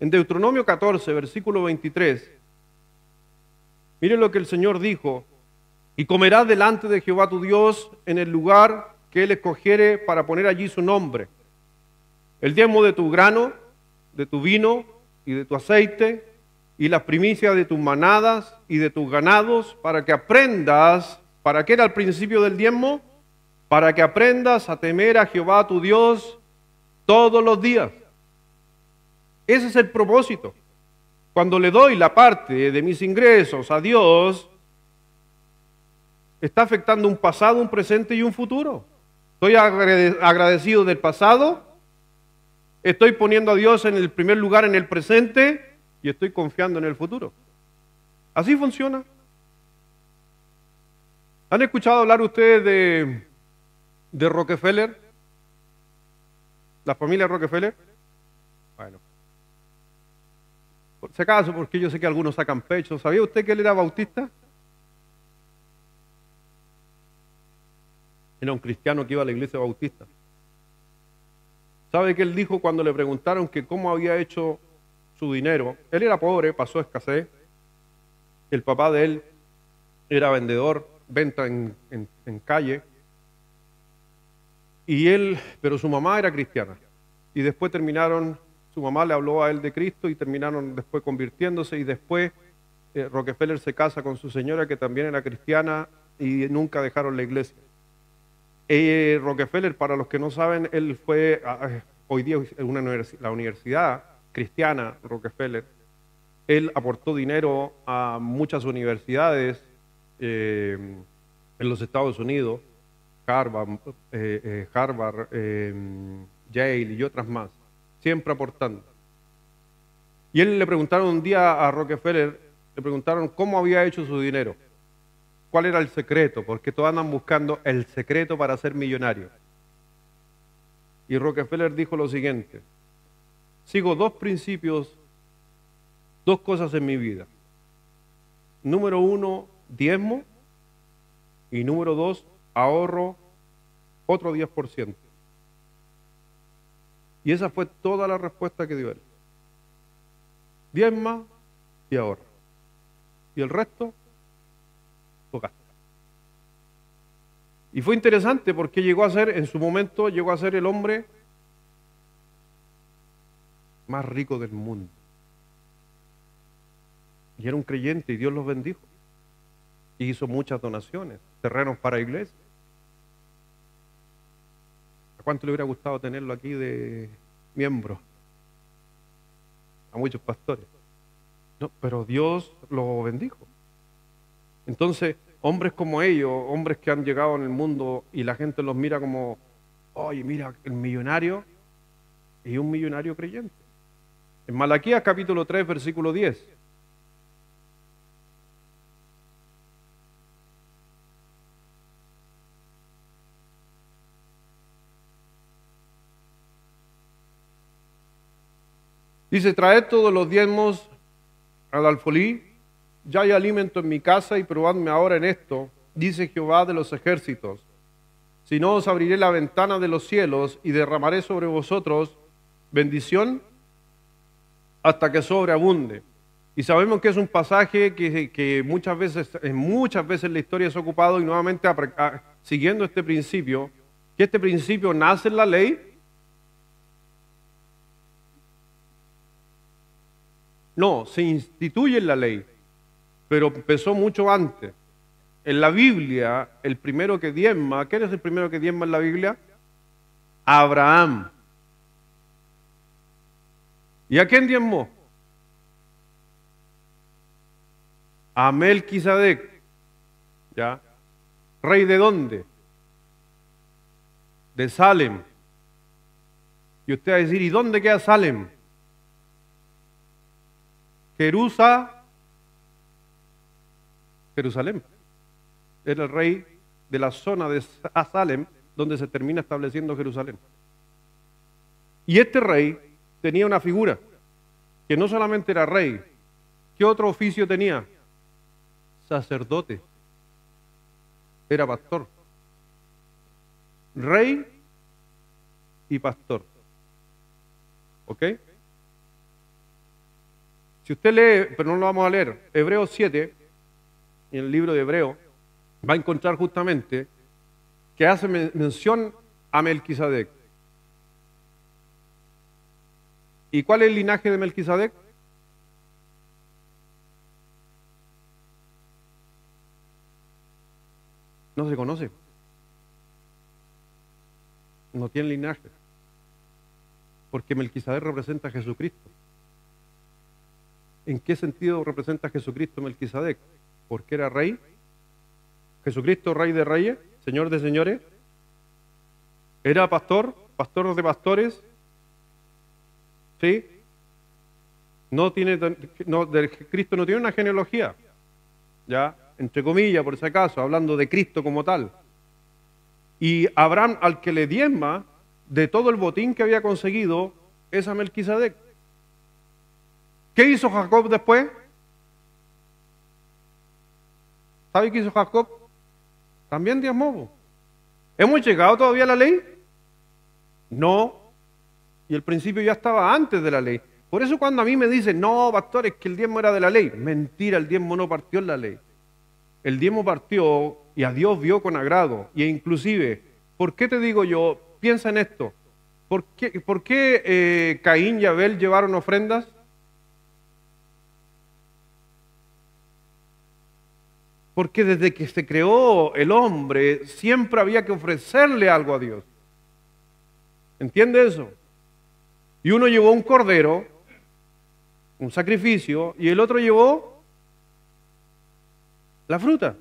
En Deuteronomio 14, versículo 23, miren lo que el Señor dijo, y comerás delante de Jehová tu Dios en el lugar que Él escogiere para poner allí su nombre. El diezmo de tu grano, de tu vino y de tu aceite, y las primicias de tus manadas y de tus ganados, para que aprendas, ¿para qué era el principio del diezmo? Para que aprendas a temer a Jehová tu Dios todos los días. Ese es el propósito. Cuando le doy la parte de mis ingresos a Dios, está afectando un pasado, un presente y un futuro. Estoy agradecido del pasado, estoy poniendo a Dios en el primer lugar en el presente y estoy confiando en el futuro. Así funciona. ¿Han escuchado hablar ustedes de Rockefeller? ¿La familia Rockefeller? Bueno, por si acaso, porque yo sé que algunos sacan pecho. ¿Sabía usted que él era bautista? Era un cristiano que iba a la iglesia bautista. ¿Sabe qué él dijo cuando le preguntaron que cómo había hecho su dinero? Él era pobre, pasó escasez. El papá de él era vendedor, venta en calle. Pero su mamá era cristiana. Y después su mamá le habló a él de Cristo y terminaron después convirtiéndose. Y después Rockefeller se casa con su señora que también era cristiana y nunca dejaron la iglesia. Rockefeller, para los que no saben, él fue hoy día la universidad cristiana Rockefeller. Él aportó dinero a muchas universidades en los Estados Unidos, Harvard, Yale y otras más, siempre aportando. Y él le preguntaron un día a Rockefeller, le preguntaron cómo había hecho su dinero. ¿Cuál era el secreto? Porque todos andan buscando el secreto para ser millonario. Y Rockefeller dijo lo siguiente: sigo dos principios, dos cosas en mi vida. Número 1, diezmo. Y número 2, ahorro otro 10%. Y esa fue toda la respuesta que dio él. Diezma y ahorra. Y el resto lo gasta. Y fue interesante porque en su momento llegó a ser el hombre más rico del mundo. Y era un creyente y Dios los bendijo. Y hizo muchas donaciones, terrenos para iglesia. ¿A cuánto le hubiera gustado tenerlo aquí de miembro? A muchos pastores. No, pero Dios lo bendijo. Entonces, hombres como ellos, hombres que han llegado en el mundo y la gente los mira como, oye, mira, el millonario, y un millonario creyente. En Malaquías capítulo 3, versículo 10. Dice, traed todos los diezmos al alfolí, ya hay alimento en mi casa y probadme ahora en esto, dice Jehová de los ejércitos. Si no, os abriré la ventana de los cielos y derramaré sobre vosotros bendición hasta que sobreabunde. Y sabemos que es un pasaje que muchas veces en la historia es ocupado y nuevamente siguiendo este principio, que este principio nace en la ley. No, se instituye en la ley, pero empezó mucho antes. En la Biblia, el primero que diezma, ¿quién es el primero que diezma en la Biblia? Abraham. ¿Y a quién diezmó? A Melquisedec. ¿Ya? ¿Rey de dónde? De Salem. Y usted va a decir, ¿y dónde queda Salem? Jerusalén. Era el rey de la zona de Salem, donde se termina estableciendo Jerusalén. Y este rey tenía una figura, que no solamente era rey. ¿Qué otro oficio tenía? Sacerdote. Era pastor. Rey y pastor. ¿Ok? Si usted lee, pero no lo vamos a leer, Hebreos 7, en el libro de Hebreo, va a encontrar justamente que hace mención a Melquisedec. ¿Y cuál es el linaje de Melquisedec? No se conoce. No tiene linaje. Porque Melquisedec representa a Jesucristo. ¿En qué sentido representa a Jesucristo Melquisedec? Porque era rey. Jesucristo, rey de reyes, señor de señores. Era pastor, pastor de pastores, ¿sí? No tiene, Cristo no tiene una genealogía, ¿ya? Entre comillas, por si acaso, hablando de Cristo como tal. Y Abraham, al que le diezma de todo el botín que había conseguido, es a Melquisedec. ¿Qué hizo Jacob después? ¿Sabe qué hizo Jacob? También diezmó. ¿Hemos llegado todavía a la ley? No. Y el principio ya estaba antes de la ley. Por eso cuando a mí me dicen, no, pastor, es que el diezmo era de la ley. Mentira, el diezmo no partió en la ley. El diezmo partió y a Dios vio con agrado. Y inclusive, ¿por qué te digo yo? Piensa en esto. ¿Por qué Caín y Abel llevaron ofrendas? Porque desde que se creó el hombre, siempre había que ofrecerle algo a Dios. ¿Entiende eso? Y uno llevó un cordero, un sacrificio, y el otro llevó la fruta,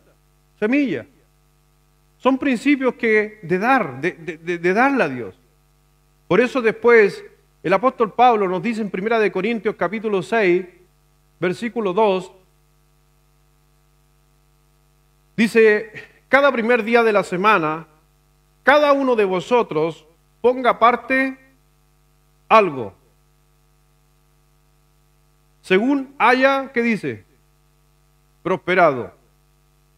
semilla. Son principios que de darle a Dios. Por eso después el apóstol Pablo nos dice en 1 Corintios capítulo 6, versículo 2, dice, cada primer día de la semana, cada uno de vosotros ponga aparte algo, según haya, ¿qué dice? Prosperado,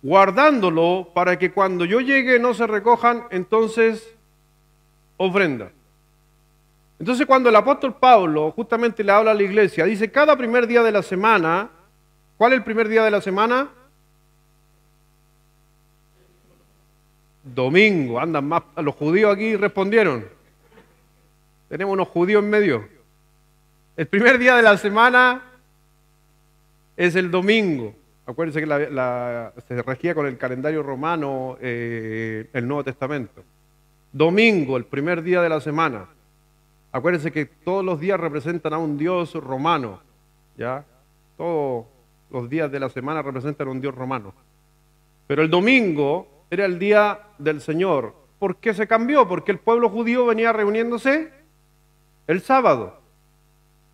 guardándolo para que cuando yo llegue no se recojan entonces ofrendas. Entonces cuando el apóstol Pablo justamente le habla a la iglesia, dice cada primer día de la semana, ¿cuál es el primer día de la semana? Domingo, andan más, los judíos aquí respondieron. Tenemos unos judíos en medio. El primer día de la semana es el domingo. Acuérdense que se regía con el calendario romano el Nuevo Testamento. Domingo, el primer día de la semana. Acuérdense que todos los días representan a un dios romano. ¿Ya? Todos los días de la semana representan a un dios romano. Pero el domingo era el día del Señor. ¿Por qué se cambió? Porque el pueblo judío venía reuniéndose el sábado.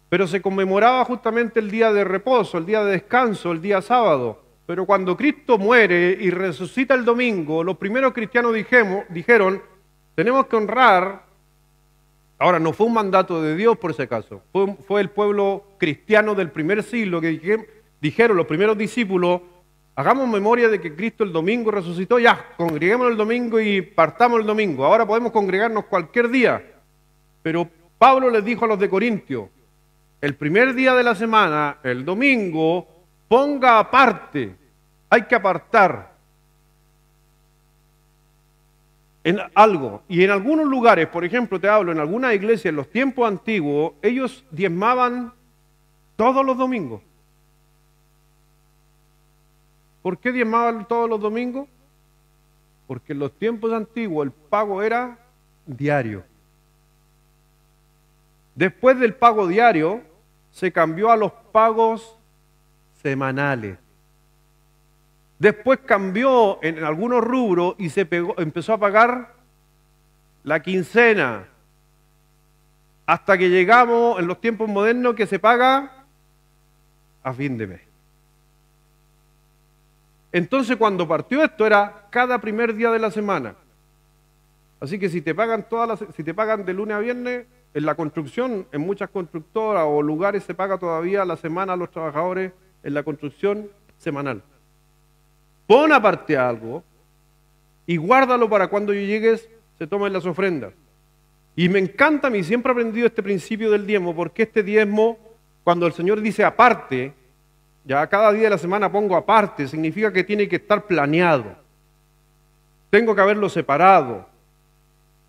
Pero se conmemoraba justamente el día de reposo, el día de descanso, el día sábado. Pero cuando Cristo muere y resucita el domingo, los primeros cristianos dijeron, tenemos que honrar. Ahora, no fue un mandato de Dios por ese acaso, fue el pueblo cristiano del primer siglo que dijeron los primeros discípulos, hagamos memoria de que Cristo el domingo resucitó, ya, congreguémonos el domingo y partamos el domingo. Ahora podemos congregarnos cualquier día. Pero Pablo les dijo a los de Corintio, el primer día de la semana, el domingo, ponga aparte, hay que apartar en algo. Y en algunos lugares, por ejemplo, te hablo, en alguna iglesia en los tiempos antiguos, ellos diezmaban todos los domingos. ¿Por qué diezmaban todos los domingos? Porque en los tiempos antiguos el pago era diario. Después del pago diario, se cambió a los pagos semanales. Después cambió en algunos rubros y empezó a pagar la quincena. Hasta que llegamos en los tiempos modernos que se paga a fin de mes. Entonces cuando partió esto era cada primer día de la semana. Así que si te pagan si te pagan de lunes a viernes, en la construcción, en muchas constructoras o lugares se paga todavía la semana a los trabajadores en la construcción semanal. Pon aparte algo y guárdalo para cuando llegues se tomen las ofrendas. Y me encanta, a mí siempre he aprendido este principio del diezmo, porque este diezmo, cuando el Señor dice aparte, ya cada día de la semana pongo aparte, significa que tiene que estar planeado. Tengo que haberlo separado.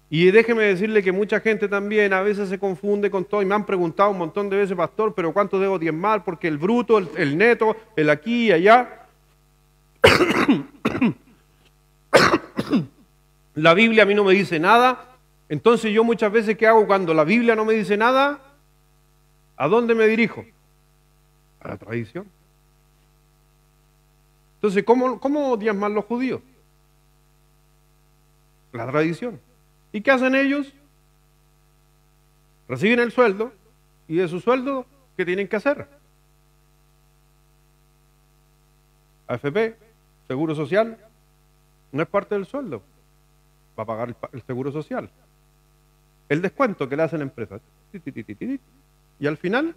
Y déjeme decirle que mucha gente también a veces se confunde con todo y me han preguntado un montón de veces, pastor, pero ¿cuánto debo diezmar? Porque el bruto, el neto, el aquí y allá. La Biblia a mí no me dice nada. Entonces yo muchas veces, ¿qué hago cuando la Biblia no me dice nada? ¿A dónde me dirijo? A la tradición. Entonces, ¿cómo diezman los judíos? La tradición. ¿Y qué hacen ellos? Reciben el sueldo y de su sueldo, ¿qué tienen que hacer? AFP, Seguro Social, no es parte del sueldo, va a pagar el Seguro Social. El descuento que le hace la empresa. Y al final,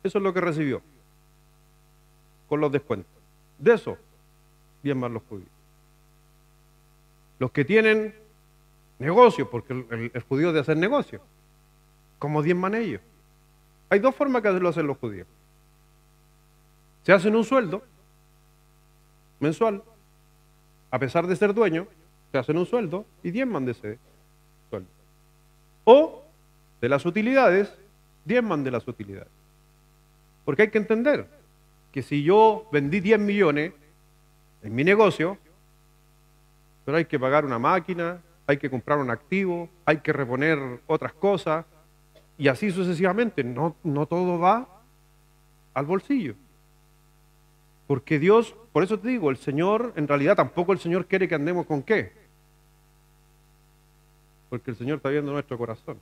eso es lo que recibió con los descuentos. De eso, diezman los judíos. Los que tienen negocio, porque el judío es de hacer negocio, como diezman ellos. Hay dos formas que lo hacen los judíos. Se hacen un sueldo mensual, a pesar de ser dueños, se hacen un sueldo y diezman de ese sueldo. O de las utilidades, diezman de las utilidades. Porque hay que entender que si yo vendí 10 millones en mi negocio, pero hay que pagar una máquina, hay que comprar un activo, hay que reponer otras cosas, y así sucesivamente, no todo va al bolsillo. Porque Dios, por eso te digo, el Señor, en realidad tampoco el Señor quiere que andemos con ¿qué? Porque el Señor está viendo nuestro corazón.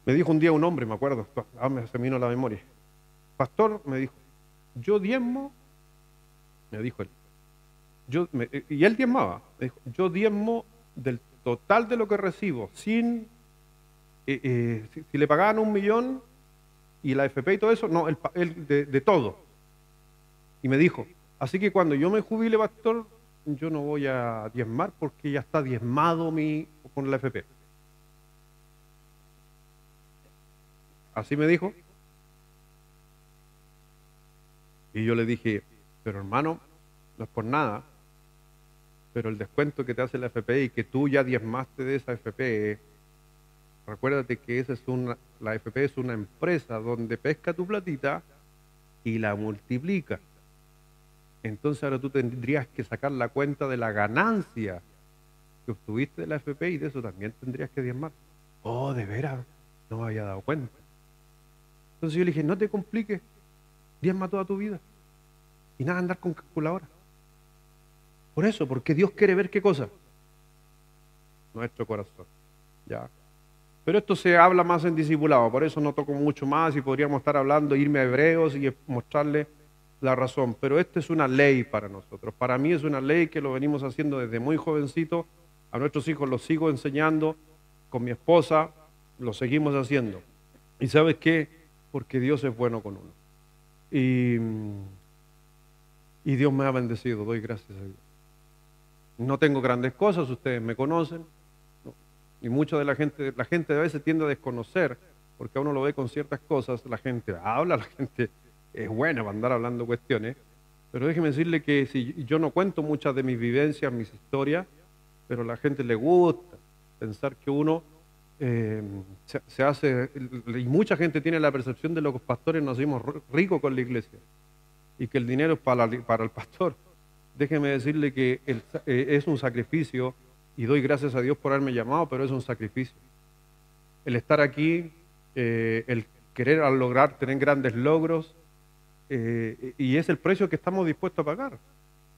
Me dijo un día un hombre, me acuerdo, se me vino a la memoria. Pastor, me dijo, yo diezmo, me dijo él, y él diezmaba, me dijo, yo diezmo del total de lo que recibo, sin, si le pagaban 1 millón y la FP y todo eso, no, él de todo. Y me dijo, así que cuando yo me jubile, pastor, yo no voy a diezmar porque ya está diezmado con la FP. Así me dijo. Y yo le dije, pero hermano, no es por nada, pero el descuento que te hace la FP y que tú ya diezmaste de esa FP, recuérdate que la FP es una empresa donde pesca tu platita y la multiplica. Entonces ahora tú tendrías que sacar la cuenta de la ganancia que obtuviste de la FP y de eso también tendrías que diezmar. Oh, de veras, no me había dado cuenta. Entonces yo le dije, no te compliques, diezma toda tu vida y nada andar con calculadora. Por eso, porque Dios quiere ver qué cosa, nuestro corazón, ¿ya? Pero esto se habla más en discipulado, por eso no toco mucho más y podríamos estar hablando, irme a Hebreos y mostrarle la razón. Pero esta es una ley para nosotros. Para mí es una ley que lo venimos haciendo desde muy jovencito. A nuestros hijos los sigo enseñando, con mi esposa lo seguimos haciendo. ¿Y sabes qué? Porque Dios es bueno con uno. Y Dios me ha bendecido, doy gracias a Dios. No tengo grandes cosas, ustedes me conocen. Y mucha de la gente a veces tiende a desconocer, porque a uno lo ve con ciertas cosas, la gente habla, la gente es buena para andar hablando cuestiones, pero déjeme decirle que si yo no cuento muchas de mis vivencias, mis historias, pero a la gente le gusta pensar que uno se hace, y mucha gente tiene la percepción de que los pastores nos hacemos ricos con la iglesia, y que el dinero es para el pastor. Déjeme decirle que es un sacrificio, y doy gracias a Dios por haberme llamado, pero es un sacrificio. El estar aquí, el querer lograr tener grandes logros, y es el precio que estamos dispuestos a pagar.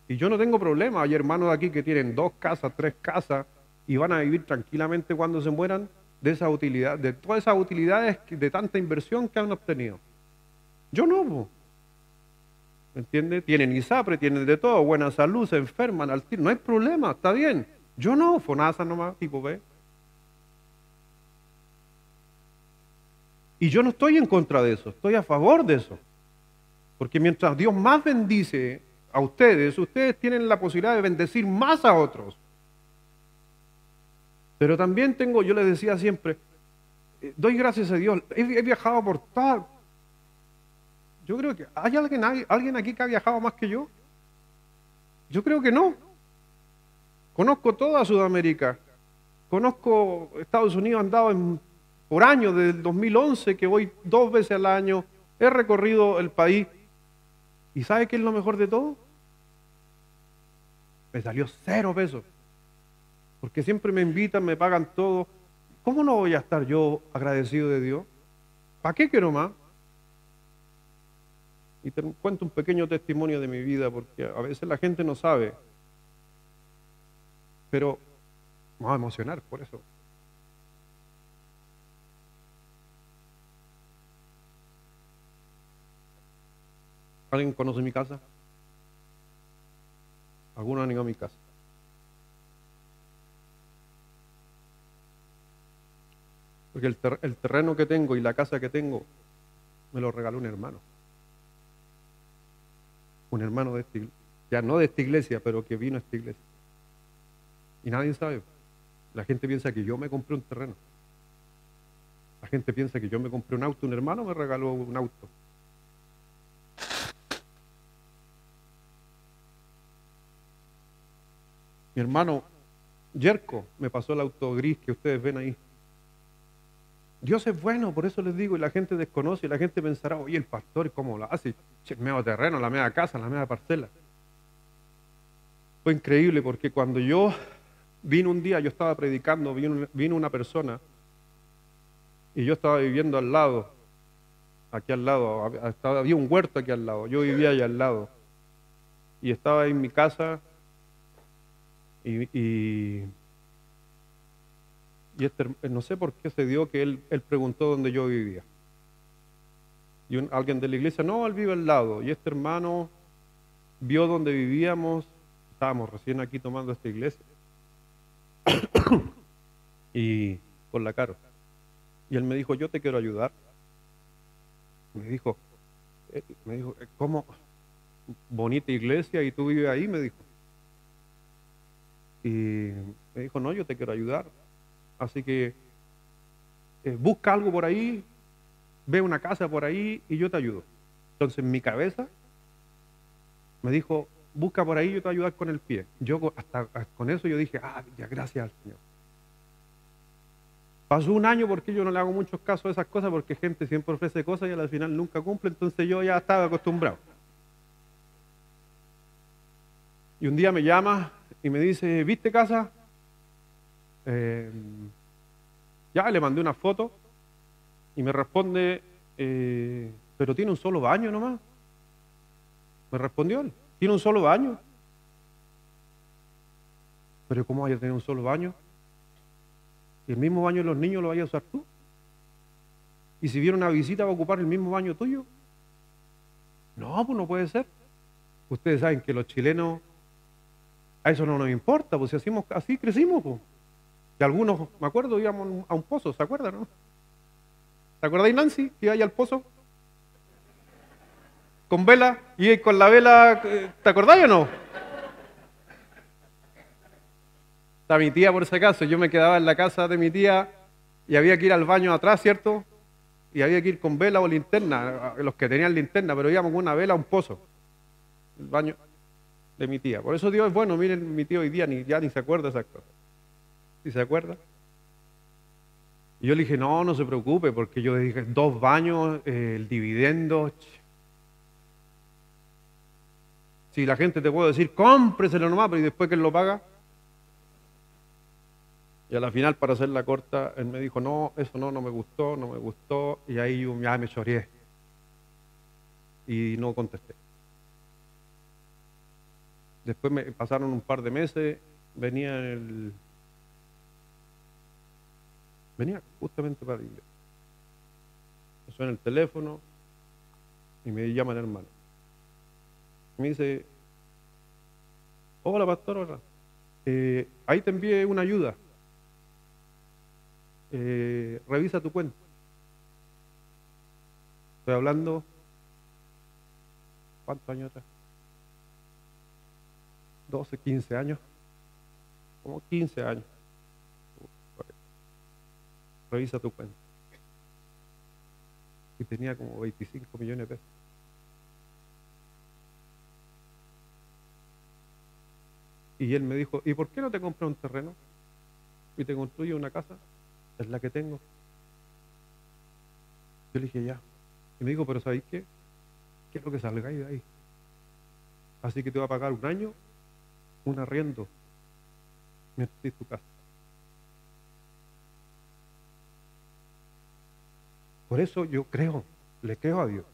Y yo no tengo problema, hay hermanos aquí que tienen 2 casas, 3 casas, y van a vivir tranquilamente cuando se mueran de esa utilidad, de todas esas utilidades de tanta inversión que han obtenido. Yo no, ¿me entiende? Tienen ISAPRE, tienen de todo, buena salud, se enferman al tiro, no hay problema, está bien. Yo no, FONASA nomás, tipo B. Y yo no estoy en contra de eso, estoy a favor de eso. Porque mientras Dios más bendice a ustedes tienen la posibilidad de bendecir más a otros. Pero también yo les decía siempre, doy gracias a Dios, he viajado por toda. Yo creo que, ¿hay alguien aquí que ha viajado más que yo? Yo creo que no. Conozco toda Sudamérica, conozco Estados Unidos, he andado por años, desde el 2011, que voy 2 veces al año, he recorrido el país. ¿Y sabe qué es lo mejor de todo? Me salió 0 pesos, porque siempre me invitan, me pagan todo. ¿Cómo no voy a estar yo agradecido de Dios? ¿Para qué quiero más? Y te cuento un pequeño testimonio de mi vida, porque a veces la gente no sabe, pero me voy a emocionar por eso. ¿Alguien conoce mi casa? ¿Alguno han ido a mi casa? Porque el terreno que tengo y la casa que tengo me lo regaló un hermano. Un hermano de esta iglesia. Ya no de esta iglesia, pero que vino a esta iglesia. Y nadie sabe. La gente piensa que yo me compré un terreno. La gente piensa que yo me compré un auto. Un hermano me regaló un auto. Mi hermano Yerko me pasó el auto gris que ustedes ven ahí. Dios es bueno, por eso les digo, y la gente desconoce, y la gente pensará, oye, el pastor, ¿cómo lo hace? El medio terreno, la media casa, la media parcela. Fue increíble porque cuando yo vine un día, yo estaba predicando, vino una persona, y yo estaba viviendo al lado, aquí al lado, había un huerto aquí al lado, yo vivía allá al lado, y estaba en mi casa, y no sé por qué se dio que él preguntó dónde yo vivía. Y alguien de la iglesia, no, él vive al lado. Y este hermano vio dónde vivíamos, estábamos recién aquí tomando esta iglesia, y por la Caro. Y él me dijo, yo te quiero ayudar. Me dijo, ¿cómo? Bonita iglesia y tú vives ahí, me dijo. Y me dijo, no, yo te quiero ayudar. Así que busca algo por ahí, ve una casa por ahí y yo te ayudo. Entonces en mi cabeza me dijo, busca por ahí, yo te voy a ayudar con el pie. Yo hasta con eso yo dije, ya gracias al Señor. Pasó un año porque yo no le hago muchos casos a esas cosas porque gente siempre ofrece cosas y al final nunca cumple, entonces yo ya estaba acostumbrado. Y un día me llama y me dice, ¿viste casa? Ya le mandé una foto y me responde, pero tiene un solo baño nomás. Me respondió él, tiene un solo baño. Pero ¿cómo vaya a tener un solo baño? ¿Y el mismo baño de los niños lo vayas a usar tú? ¿Y si viene una visita va a ocupar el mismo baño tuyo? No, pues no puede ser. Ustedes saben que los chilenos, a eso no nos importa, pues si hacemos así crecimos, pues. Y algunos, me acuerdo, íbamos a un pozo, ¿se acuerdan, no? ¿Te acordáis, Nancy, que iba ahí al pozo? Con vela, y con la vela, ¿te acordáis o no? Está mi tía, por ese caso, yo me quedaba en la casa de mi tía y había que ir al baño atrás, ¿cierto? Y había que ir con vela o linterna, los que tenían linterna, pero íbamos con una vela a un pozo, el baño de mi tía. Por eso Dios es bueno, miren, mi tío hoy día ya ni se acuerda de esas cosas. ¿Sí se acuerda? Y yo le dije, no se preocupe, porque yo le dije, 2 baños, el dividendo. Si la gente te puede decir, cómpreselo nomás, pero ¿y después quién lo paga? Y a la final, para hacerla corta, él me dijo, no, eso no me gustó, y ahí yo ya me choreé. Y no contesté. Después me pasaron un par de meses, venía justamente para la iglesia. Me suena el teléfono y me llama el hermano. Me dice, hola pastor, hola. Ahí te envié una ayuda. Revisa tu cuenta. Estoy hablando, ¿cuántos años atrás? 12, 15 años. Como 15 años. Revisa tu cuenta. Y tenía como 25 millones de pesos. Y él me dijo, ¿y por qué no te compras un terreno y te construyes una casa? Es la que tengo. Yo le dije, ya. Y me dijo, pero ¿sabéis qué? Quiero que salgáis de ahí. Así que te voy a pagar un año, un arriendo, mientras estés en tu casa. Por eso yo creo, le creo a Dios.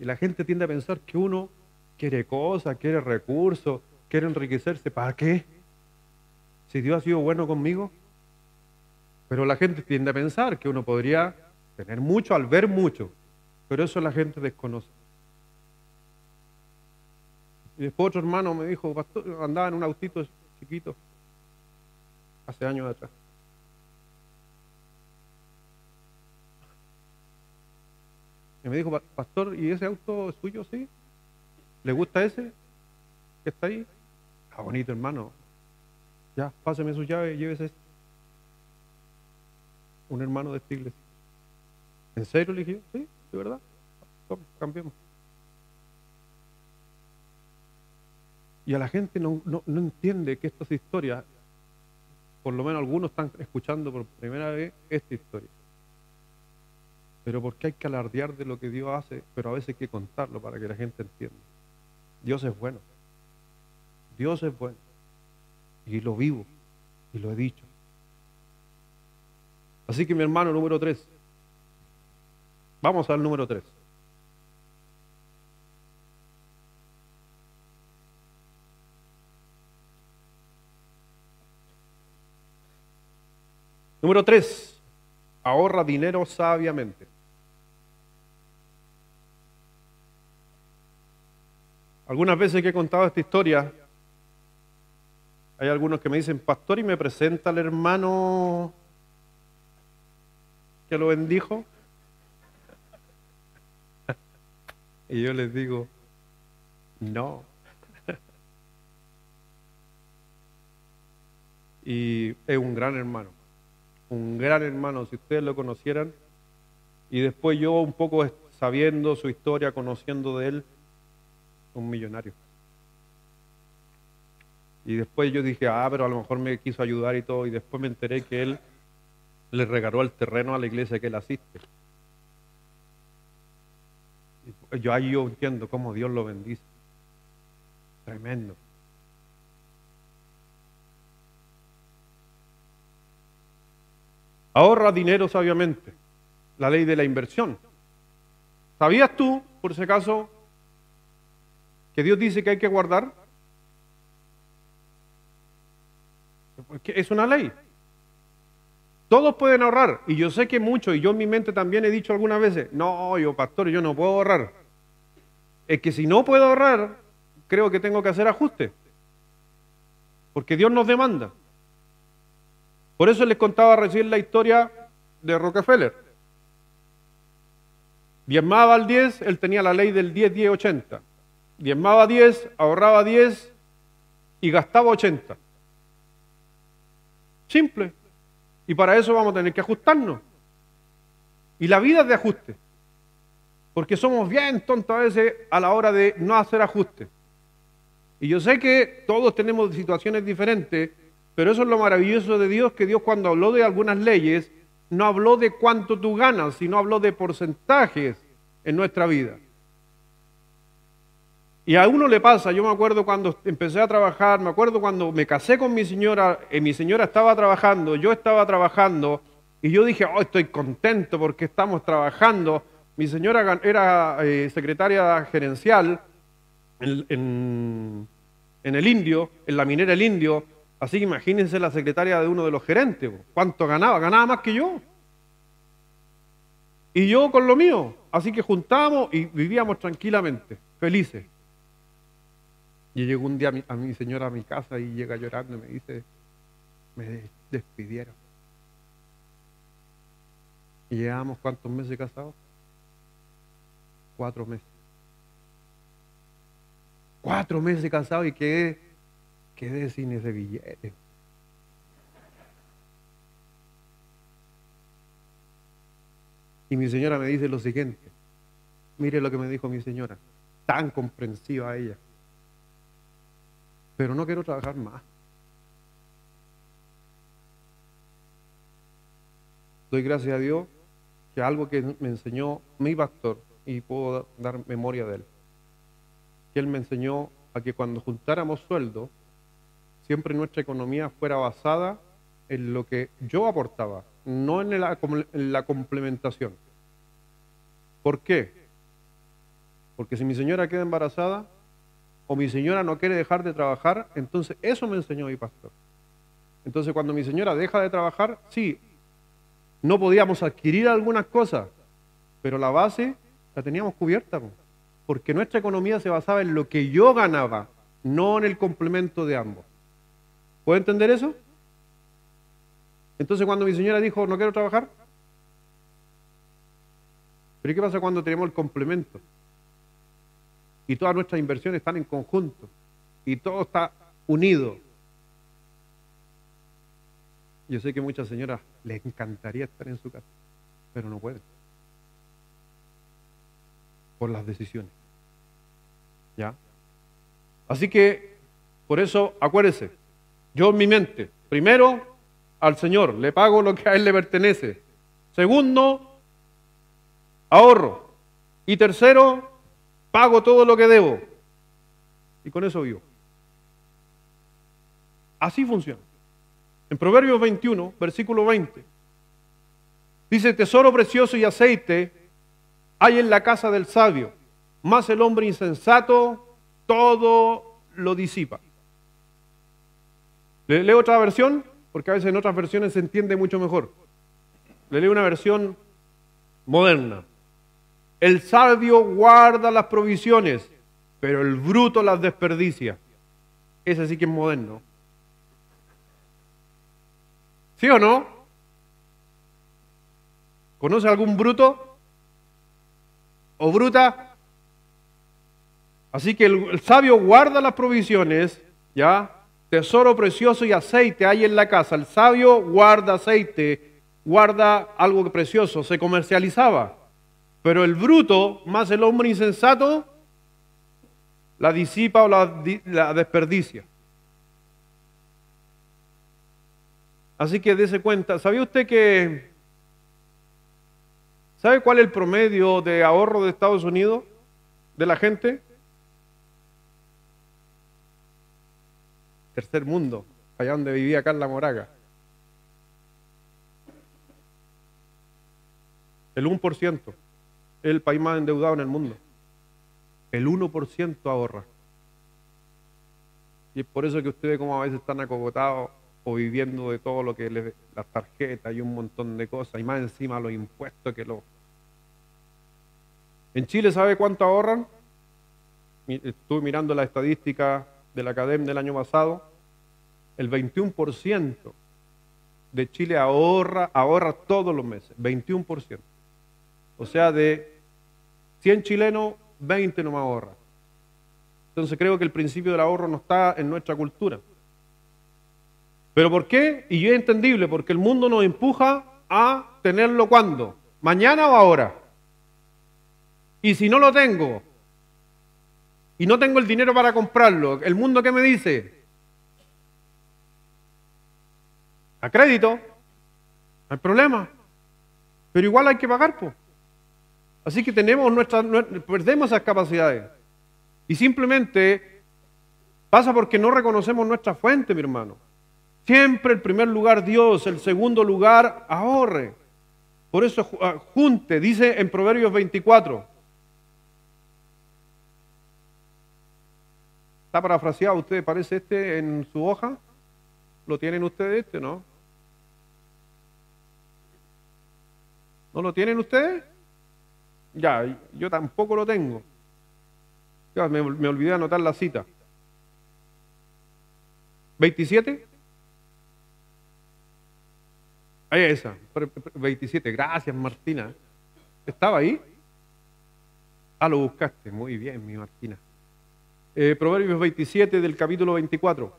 Y la gente tiende a pensar que uno quiere cosas, quiere recursos, quiere enriquecerse. ¿Para qué? Si Dios ha sido bueno conmigo. Pero la gente tiende a pensar que uno podría tener mucho al ver mucho. Pero eso la gente desconoce. Y después otro hermano me dijo, pastor, andaba en un autito chiquito, hace años atrás. Y me dijo, pastor, ¿y ese auto es suyo, sí? ¿Le gusta ese que está ahí? Está bonito, hermano. Ya, páseme su llave y llévese este. Un hermano de esta iglesia. ¿En serio? Le dije, sí, de verdad. Toma, cambiemos. Y a la gente no entiende que estas historias, por lo menos algunos están escuchando por primera vez esta historia. Pero porque hay que alardear de lo que Dios hace, pero a veces hay que contarlo para que la gente entienda. Dios es bueno. Dios es bueno. Y lo vivo. Y lo he dicho. Así que mi hermano número 3. Vamos al número 3. Número 3. Ahorra dinero sabiamente. Algunas veces que he contado esta historia, hay algunos que me dicen, pastor, ¿y me presenta al hermano que lo bendijo? Y yo les digo, no. Y es un gran hermano, si ustedes lo conocieran. Y después yo un poco sabiendo su historia, conociendo de él, un millonario. Y después yo dije, pero a lo mejor me quiso ayudar y todo, y después me enteré que él le regaló el terreno a la iglesia que él asiste. Y yo entiendo cómo Dios lo bendice. Tremendo. Ahorra dinero sabiamente. La ley de la inversión. ¿Sabías tú, por si acaso, que Dios dice que hay que guardar? Porque es una ley. Todos pueden ahorrar. Y yo sé que muchos, y yo en mi mente también he dicho algunas veces, no, pastor, yo no puedo ahorrar. Es que si no puedo ahorrar, creo que tengo que hacer ajustes. Porque Dios nos demanda. Por eso les contaba recién la historia de Rockefeller. Diezmaba al 10, él tenía la ley del 10, 10, 80. Diezmaba 10, ahorraba 10 y gastaba 80. Simple. Y para eso vamos a tener que ajustarnos. Y la vida es de ajuste. Porque somos bien tontos a veces a la hora de no hacer ajustes. Y yo sé que todos tenemos situaciones diferentes, pero eso es lo maravilloso de Dios, que Dios cuando habló de algunas leyes, no habló de cuánto tú ganas, sino habló de porcentajes en nuestra vida. Y a uno le pasa, yo me acuerdo cuando empecé a trabajar, me acuerdo cuando me casé con mi señora estaba trabajando, yo estaba trabajando, y yo dije, estoy contento porque estamos trabajando. Mi señora era secretaria gerencial en el Indio, en la minera El Indio, así que imagínense la secretaria de uno de los gerentes, ¿cuánto ganaba? Ganaba más que yo. Y yo con lo mío, así que juntábamos y vivíamos tranquilamente, felices. Y llegó un día a mi señora a mi casa y llega llorando y me dice, me despidieron. ¿Y llevábamos cuántos meses casados? 4 meses. 4 meses casados y quedé sin ese billete. Y mi señora me dice lo siguiente, mire lo que me dijo mi señora, tan comprensiva ella. Pero no quiero trabajar más. Doy gracias a Dios que algo que me enseñó mi pastor, y puedo dar memoria de él, que él me enseñó a que cuando juntáramos sueldo, siempre nuestra economía fuera basada en lo que yo aportaba, no en la complementación. ¿Por qué? Porque si mi señora queda embarazada o mi señora no quiere dejar de trabajar, entonces eso me enseñó mi pastor. Entonces cuando mi señora deja de trabajar, sí, no podíamos adquirir algunas cosas, pero la base la teníamos cubierta, porque nuestra economía se basaba en lo que yo ganaba, no en el complemento de ambos. ¿Puede entender eso? Entonces cuando mi señora dijo, no quiero trabajar, pero ¿qué pasa cuando tenemos el complemento? Y todas nuestras inversiones están en conjunto, y todo está unido. Yo sé que a muchas señoras les encantaría estar en su casa, pero no pueden. Por las decisiones. ¿Ya? Así que, por eso, acuérdese, yo en mi mente, primero, al Señor, le pago lo que a Él le pertenece. Segundo, ahorro. Y tercero, pago todo lo que debo. Y con eso vivo. Así funciona. En Proverbios 21, versículo 20, dice, tesoro precioso y aceite hay en la casa del sabio, mas el hombre insensato todo lo disipa. ¿Le leo otra versión? Porque a veces en otras versiones se entiende mucho mejor. Le leo una versión moderna. El sabio guarda las provisiones, pero el bruto las desperdicia. Ese sí que es moderno. ¿Sí o no? ¿Conoce algún bruto o bruta? Así que el sabio guarda las provisiones, ¿ya? Tesoro precioso y aceite hay en la casa. El sabio guarda aceite, guarda algo precioso, se comercializaba. Pero el bruto, más el hombre insensato, la disipa o la desperdicia. Así que dése cuenta, ¿sabía usted sabe cuál es el promedio de ahorro de Estados Unidos de la gente? Tercer mundo, allá donde vivía Carla Moraga. El 1%, es el país más endeudado en el mundo. El 1% ahorra. Y es por eso que ustedes como a veces están acogotados o viviendo de todo lo que las tarjetas y un montón de cosas, y más encima los impuestos que ¿En Chile sabe cuánto ahorran? Estuve mirando la estadística de la Academia del año pasado. El 21% de Chile ahorra todos los meses, 21%. O sea, de 100 chilenos, 20 nomás ahorra. Entonces creo que el principio del ahorro no está en nuestra cultura. ¿Pero por qué? Y es entendible, porque el mundo nos empuja a tenerlo ¿cuándo? ¿Mañana o ahora? Y si no lo tengo, y no tengo el dinero para comprarlo, ¿el mundo qué me dice? A crédito, no hay problema, pero igual hay que pagar, pues. Así que perdemos esas capacidades. Y simplemente pasa porque no reconocemos nuestra fuente, mi hermano. Siempre el primer lugar Dios, el segundo lugar ahorre. Por eso junte, dice en Proverbios 24. Está parafraseado, ¿usted parece este en su hoja? ¿Lo tienen ustedes no? ¿No lo tienen ustedes? Ya, yo tampoco lo tengo. Ya, me olvidé de anotar la cita. ¿27? Ahí esa, 27. Gracias, Martina. ¿Estaba ahí? Ah, lo buscaste. Muy bien, mi Martina. Proverbios 27 del capítulo 24.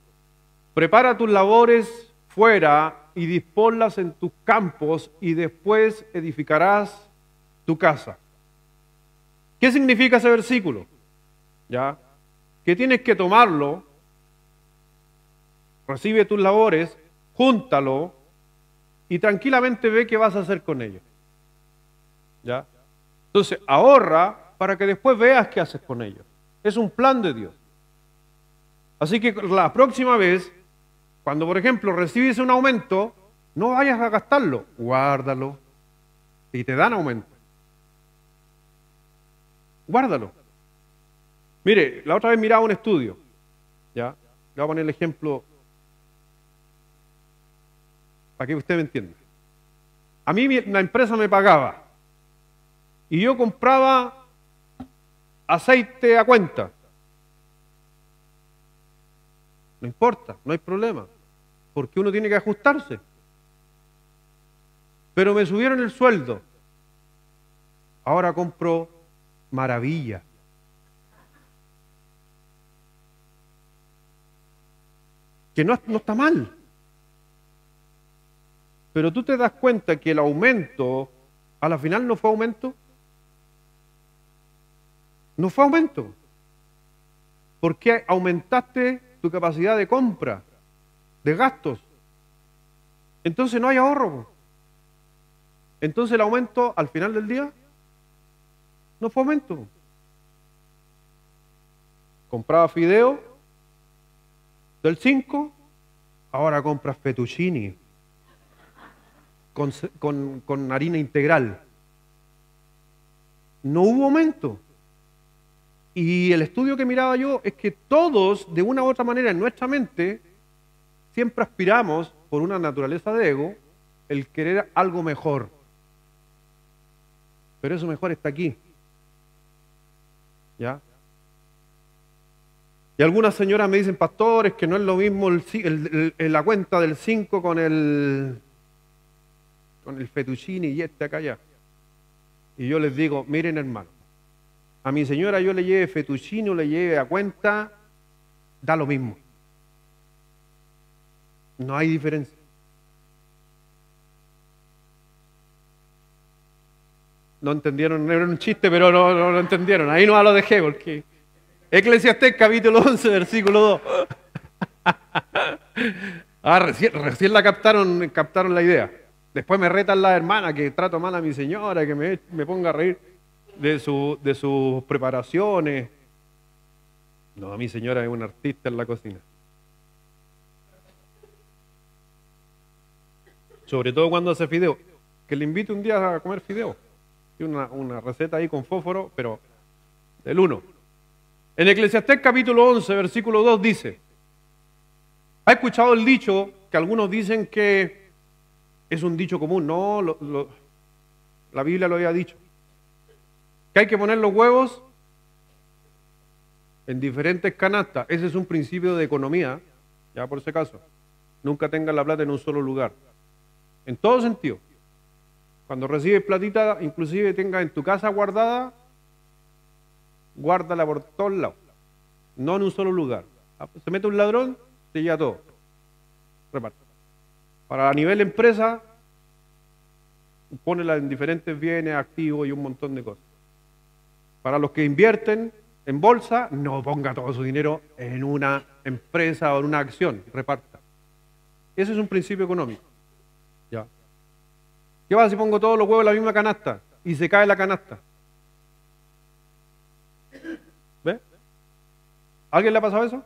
Prepara tus labores fuera y disponlas en tus campos y después edificarás tu casa. ¿Qué significa ese versículo? ¿Ya? Que tienes que tomarlo, recibe tus labores, júntalo y tranquilamente ve qué vas a hacer con ellos. ¿Ya? Entonces, ahorra para que después veas qué haces con ellos. Es un plan de Dios. Así que la próxima vez, cuando por ejemplo recibes un aumento, no vayas a gastarlo, guárdalo y te dan aumento. Guárdalo. Mire, la otra vez miraba un estudio, ¿ya? Le voy a poner el ejemplo para que usted me entienda. A mí la empresa me pagaba y yo compraba aceite a cuenta. No importa, no hay problema, porque uno tiene que ajustarse. Pero me subieron el sueldo. Ahora compro maravilla. Que no está mal. Pero tú te das cuenta que el aumento, a la final no fue aumento. No fue aumento. Porque aumentaste tu capacidad de compra, de gastos. Entonces no hay ahorro. Entonces el aumento al final del día no fue aumento. Compraba fideo del 5, ahora compras fettuccini con harina integral. No hubo aumento. Y el estudio que miraba yo es que todos, de una u otra manera, en nuestra mente, siempre aspiramos, por una naturaleza de ego, el querer algo mejor. Pero eso mejor está aquí. ¿Ya? Y algunas señoras me dicen, pastores, que no es lo mismo la cuenta del 5 con el fettuccine y acá allá. Y yo les digo, miren hermano, a mi señora yo le lleve fettuccine o le lleve a cuenta, da lo mismo. No hay diferencia. No entendieron, era un chiste, pero no lo entendieron. Ahí no lo dejé, porque Eclesiastés capítulo 11, versículo 2. Recién la captaron la idea. Después me retan las hermanas que trato mal a mi señora, que me ponga a reír de sus preparaciones. No, mi señora es una artista en la cocina. Sobre todo cuando hace fideo. Que le invite un día a comer fideo. Y una receta ahí con fósforo, pero del 1. En Eclesiastés capítulo 11, versículo 2 dice, ¿ha escuchado el dicho que algunos dicen que es un dicho común? No, la Biblia lo había dicho. Que hay que poner los huevos en diferentes canastas. Ese es un principio de economía, ya por ese caso. Nunca tengan la plata en un solo lugar. En todo sentido. Cuando recibes platita, inclusive tenga en tu casa guardada, guárdala por todos lados. No en un solo lugar. Se mete un ladrón, se lleva todo. Reparte. Para a nivel empresa, pónela en diferentes bienes, activos y un montón de cosas. Para los que invierten en bolsa, no ponga todo su dinero en una empresa o en una acción, reparta. Ese es un principio económico. ¿Ya? ¿Qué pasa si pongo todos los huevos en la misma canasta y se cae la canasta? ¿Ve? ¿A alguien le ha pasado eso?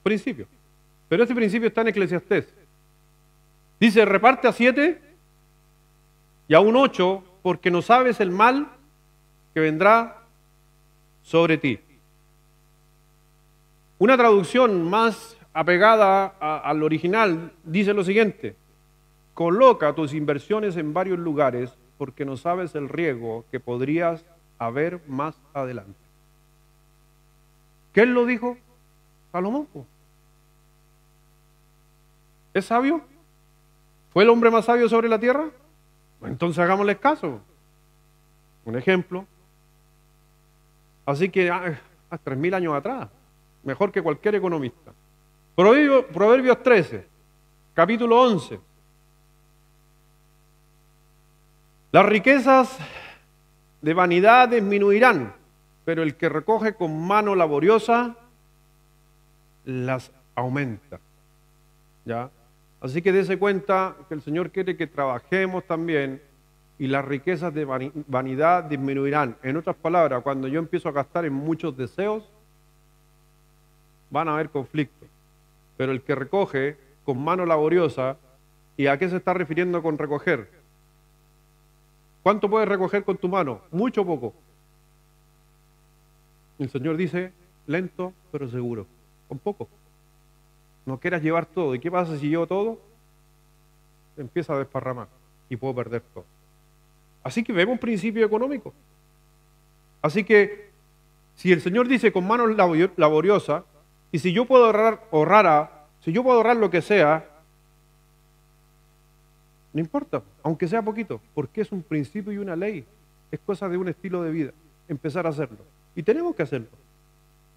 Principio. Pero ese principio está en Eclesiastés. Dice, reparte a 7 y a un 8 porque no sabes el mal que vendrá sobre ti. Una traducción más apegada al original dice lo siguiente: coloca tus inversiones en varios lugares porque no sabes el riesgo que podrías haber más adelante. ¿Quién lo dijo? Salomón. ¿Es sabio? ¿Fue el hombre más sabio sobre la tierra? Entonces hagámosle caso. Un ejemplo. Así que, 3.000 años atrás, mejor que cualquier economista. Proverbios 13, capítulo 11. Las riquezas de vanidad disminuirán, pero el que recoge con mano laboriosa las aumenta. ¿Ya? Así que dése cuenta que el Señor quiere que trabajemos también y las riquezas de vanidad disminuirán. En otras palabras, cuando yo empiezo a gastar en muchos deseos, van a haber conflictos. Pero el que recoge con mano laboriosa, ¿y a qué se está refiriendo con recoger? ¿Cuánto puedes recoger con tu mano? ¿Mucho o poco? El Señor dice, lento pero seguro, con poco. No quieras llevar todo. ¿Y qué pasa si llevo todo? Empieza a desparramar y puedo perder todo. Así que vemos un principio económico. Así que si el Señor dice con manos laboriosas, y si yo puedo si yo puedo ahorrar lo que sea, no importa, aunque sea poquito, porque es un principio y una ley. Es cosa de un estilo de vida, empezar a hacerlo. Y tenemos que hacerlo.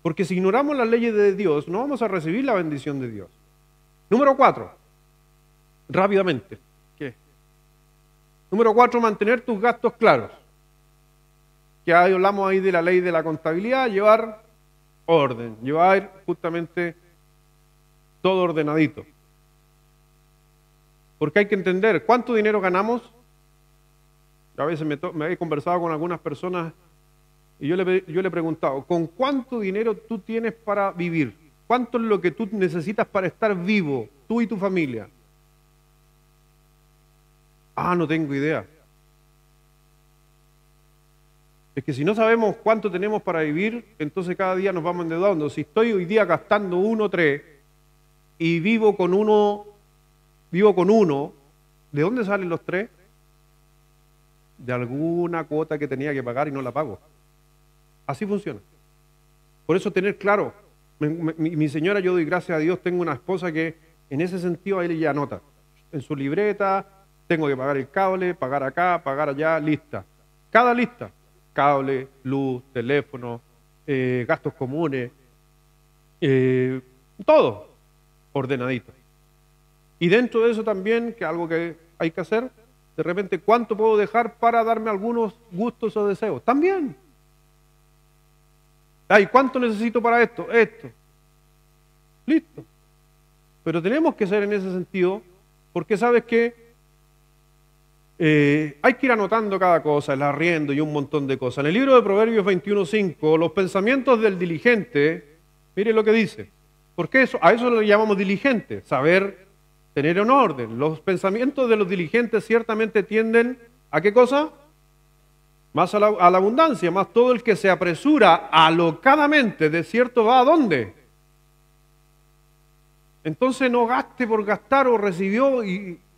Porque si ignoramos las leyes de Dios, no vamos a recibir la bendición de Dios. Número 4, rápidamente. ¿Qué? Número 4, mantener tus gastos claros. Que hablamos ahí de la ley de la contabilidad, llevar orden, llevar justamente todo ordenadito. Porque hay que entender cuánto dinero ganamos. A veces me he conversado con algunas personas y yo le he preguntado, ¿con cuánto dinero tú tienes para vivir? ¿Cuánto es lo que tú necesitas para estar vivo, tú y tu familia? Ah, no tengo idea. Es que si no sabemos cuánto tenemos para vivir, entonces cada día nos vamos endeudando. Si estoy hoy día gastando 1,3 y vivo con uno, ¿de dónde salen los 3? De alguna cuota que tenía que pagar y no la pago. Así funciona. Por eso tener claro, mi señora, yo doy gracias a Dios, tengo una esposa que en ese sentido ahí ella anota. En su libreta, tengo que pagar el cable, pagar acá, pagar allá, lista. Cada lista. Cable, luz, teléfono, gastos comunes, todo ordenadito. Y dentro de eso también, que algo que hay que hacer, de repente, ¿cuánto puedo dejar para darme algunos gustos o deseos? También. Ay, ¿cuánto necesito para esto? Esto. Listo. Pero tenemos que ser en ese sentido, porque sabes que hay que ir anotando cada cosa, el arriendo y un montón de cosas. En el libro de Proverbios 21:5, los pensamientos del diligente, mire lo que dice, porque a eso lo llamamos diligente, saber tener en orden. Los pensamientos de los diligentes ciertamente tienden ¿a qué cosa? Más a la abundancia, más todo el que se apresura alocadamente, de cierto va ¿a dónde? Entonces no gaste por gastar o recibió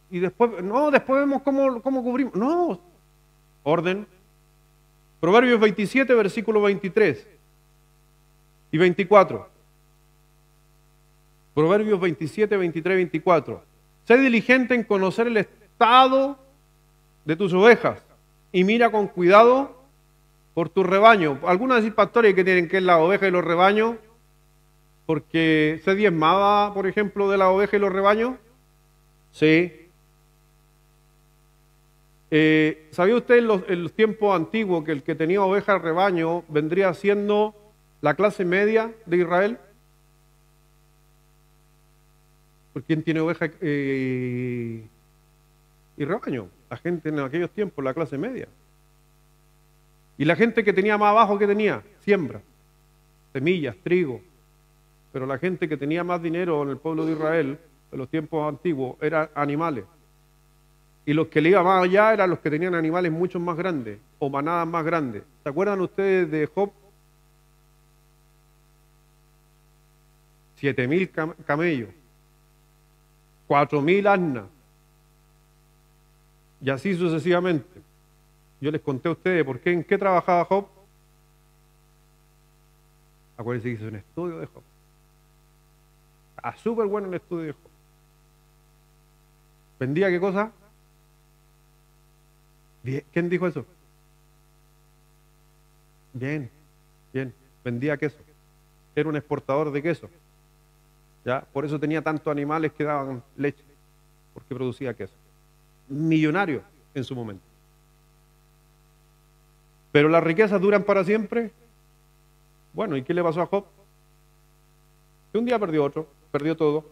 y después, no, después vemos cómo cubrimos. No, orden. Proverbios 27, versículo 23 y 24. Proverbios 27, 23 y 24. Sé diligente en conocer el estado de tus ovejas y mira con cuidado por tu rebaño. Algunos decir, pastores, que tienen que es la oveja y los rebaños, porque se diezmaba, por ejemplo, de la oveja y los rebaños. Sí. ¿Sabía usted en los tiempos antiguos que el que tenía oveja al rebaño vendría siendo la clase media de Israel? ¿Por quién tiene oveja y rebaño? La gente en aquellos tiempos, la clase media. Y la gente que tenía más abajo, ¿qué tenía? Siembra, semillas, trigo. Pero la gente que tenía más dinero en el pueblo de Israel, en los tiempos antiguos, eran animales. Y los que le iban más allá eran los que tenían animales mucho más grandes, o manadas más grandes. ¿Se acuerdan ustedes de Job? 7,000 camellos, 4,000 asnas, y así sucesivamente. Yo les conté a ustedes en qué trabajaba Job. Acuérdense que hice un estudio de Job. Súper bueno el estudio de Job. ¿Vendía qué cosa? Bien. ¿Quién dijo eso? Bien, bien. Vendía queso. Era un exportador de queso. ¿Ya? Por eso tenía tantos animales que daban leche, porque producía queso. Millonario en su momento. Pero las riquezas duran para siempre. Bueno, ¿y qué le pasó a Job? Que un día perdió otro, perdió todo.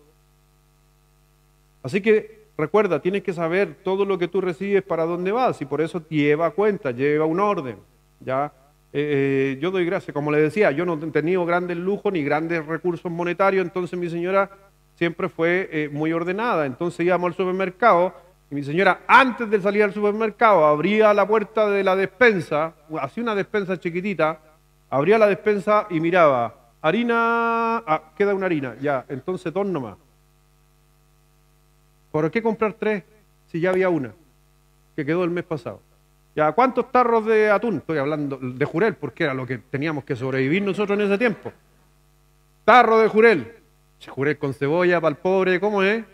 Así que recuerda, tienes que saber todo lo que tú recibes para dónde vas, y por eso lleva cuenta, lleva un orden. ¿Ya? Yo doy gracias, como le decía, yo no he tenido grandes lujos ni grandes recursos monetarios, entonces mi señora siempre fue muy ordenada. Entonces íbamos al supermercado y mi señora, antes de salir al supermercado, abría la puerta de la despensa, hacía una despensa chiquitita, Abría la despensa y miraba, harina, queda una harina, ya, entonces 2 nomás. ¿Por qué comprar 3 si ya había una que quedó el mes pasado? Ya, ¿cuántos tarros de atún? Estoy hablando de jurel, porque era lo que teníamos que sobrevivir nosotros en ese tiempo. Tarro de jurel. Jurel con cebolla para el pobre, ¿cómo es?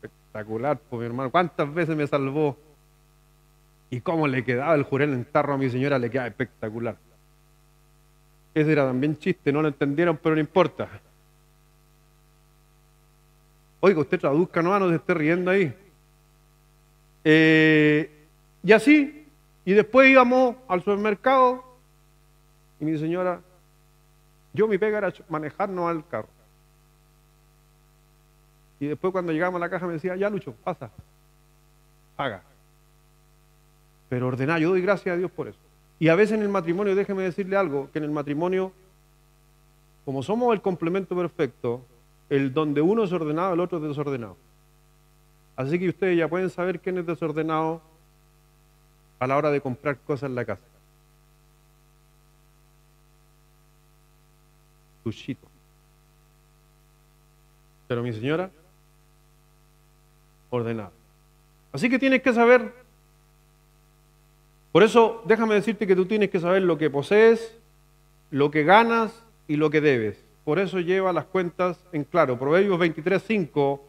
Espectacular, pues mi hermano. ¿Cuántas veces me salvó? Y cómo le quedaba el jurel en tarro a mi señora, le quedaba espectacular. Ese era también chiste, no lo entendieron, pero no importa. Oiga, usted traduzca, no se esté riendo ahí. Y así, y después íbamos al supermercado y mi señora, mi pega era manejarnos al carro. Y después cuando llegamos a la caja me decía, ya Lucho, pasa, paga. Pero ordená, yo doy gracias a Dios por eso. Y a veces en el matrimonio, déjeme decirle algo, que en el matrimonio, como somos el complemento perfecto, el donde uno es ordenado, el otro es desordenado. Así que ustedes ya pueden saber quién es desordenado a la hora de comprar cosas en la casa. Tuchito. Pero mi señora, ordenada. Así que tienes que saber. Por eso, déjame decirte que tú tienes que saber lo que posees, lo que ganas y lo que debes. Por eso lleva las cuentas en claro. Proverbios 23:5,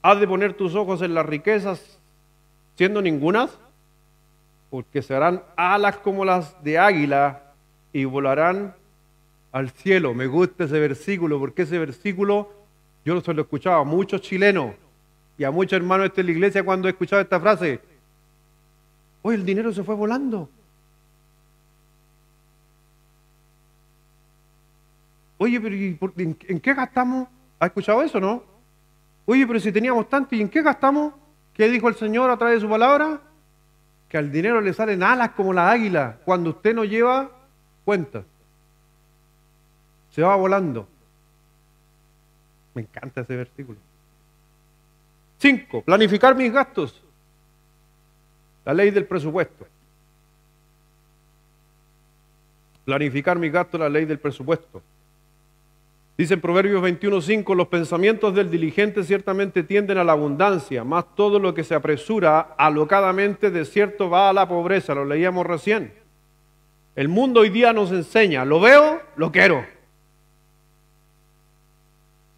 has de poner tus ojos en las riquezas, siendo ningunas, porque se harán alas como las de águila y volarán al cielo. Me gusta ese versículo, porque ese versículo yo se lo escuchaba a muchos chilenos y a muchos hermanos de la iglesia cuando he escuchado esta frase. Oye, el dinero se fue volando. Oye, pero ¿en qué gastamos? ¿Ha escuchado eso, no? Oye, pero si teníamos tanto, ¿y en qué gastamos? ¿Qué dijo el Señor a través de su palabra? Que al dinero le salen alas como la águila cuando usted no lleva cuenta. Se va volando. Me encanta ese versículo. 5. Planificar mis gastos. La ley del presupuesto. Planificar mis gastos, la ley del presupuesto. Dice en Proverbios 21:5, los pensamientos del diligente ciertamente tienden a la abundancia, mas todo lo que se apresura alocadamente de cierto va a la pobreza. Lo leíamos recién. El mundo hoy día nos enseña, lo veo, lo quiero.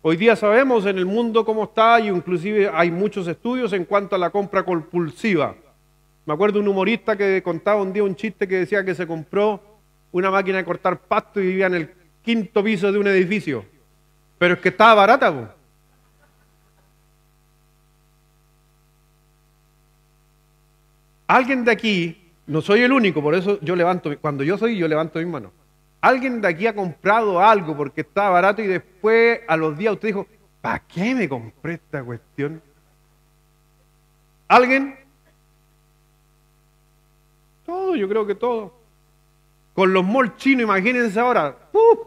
Hoy día sabemos en el mundo cómo está y inclusive hay muchos estudios en cuanto a la compra compulsiva. Me acuerdo de un humorista que contaba un día un chiste que decía que se compró una máquina de cortar pasto y vivía en el 5º piso de un edificio. Pero es que estaba barata, po. Alguien de aquí, no soy el único, por eso yo levanto, cuando yo levanto mis manos. Alguien de aquí ha comprado algo porque estaba barato y después a los días usted dijo, ¿para qué me compré esta cuestión? ¿Alguien? Todo, yo creo que todo. Con los malls chinos, imagínense ahora,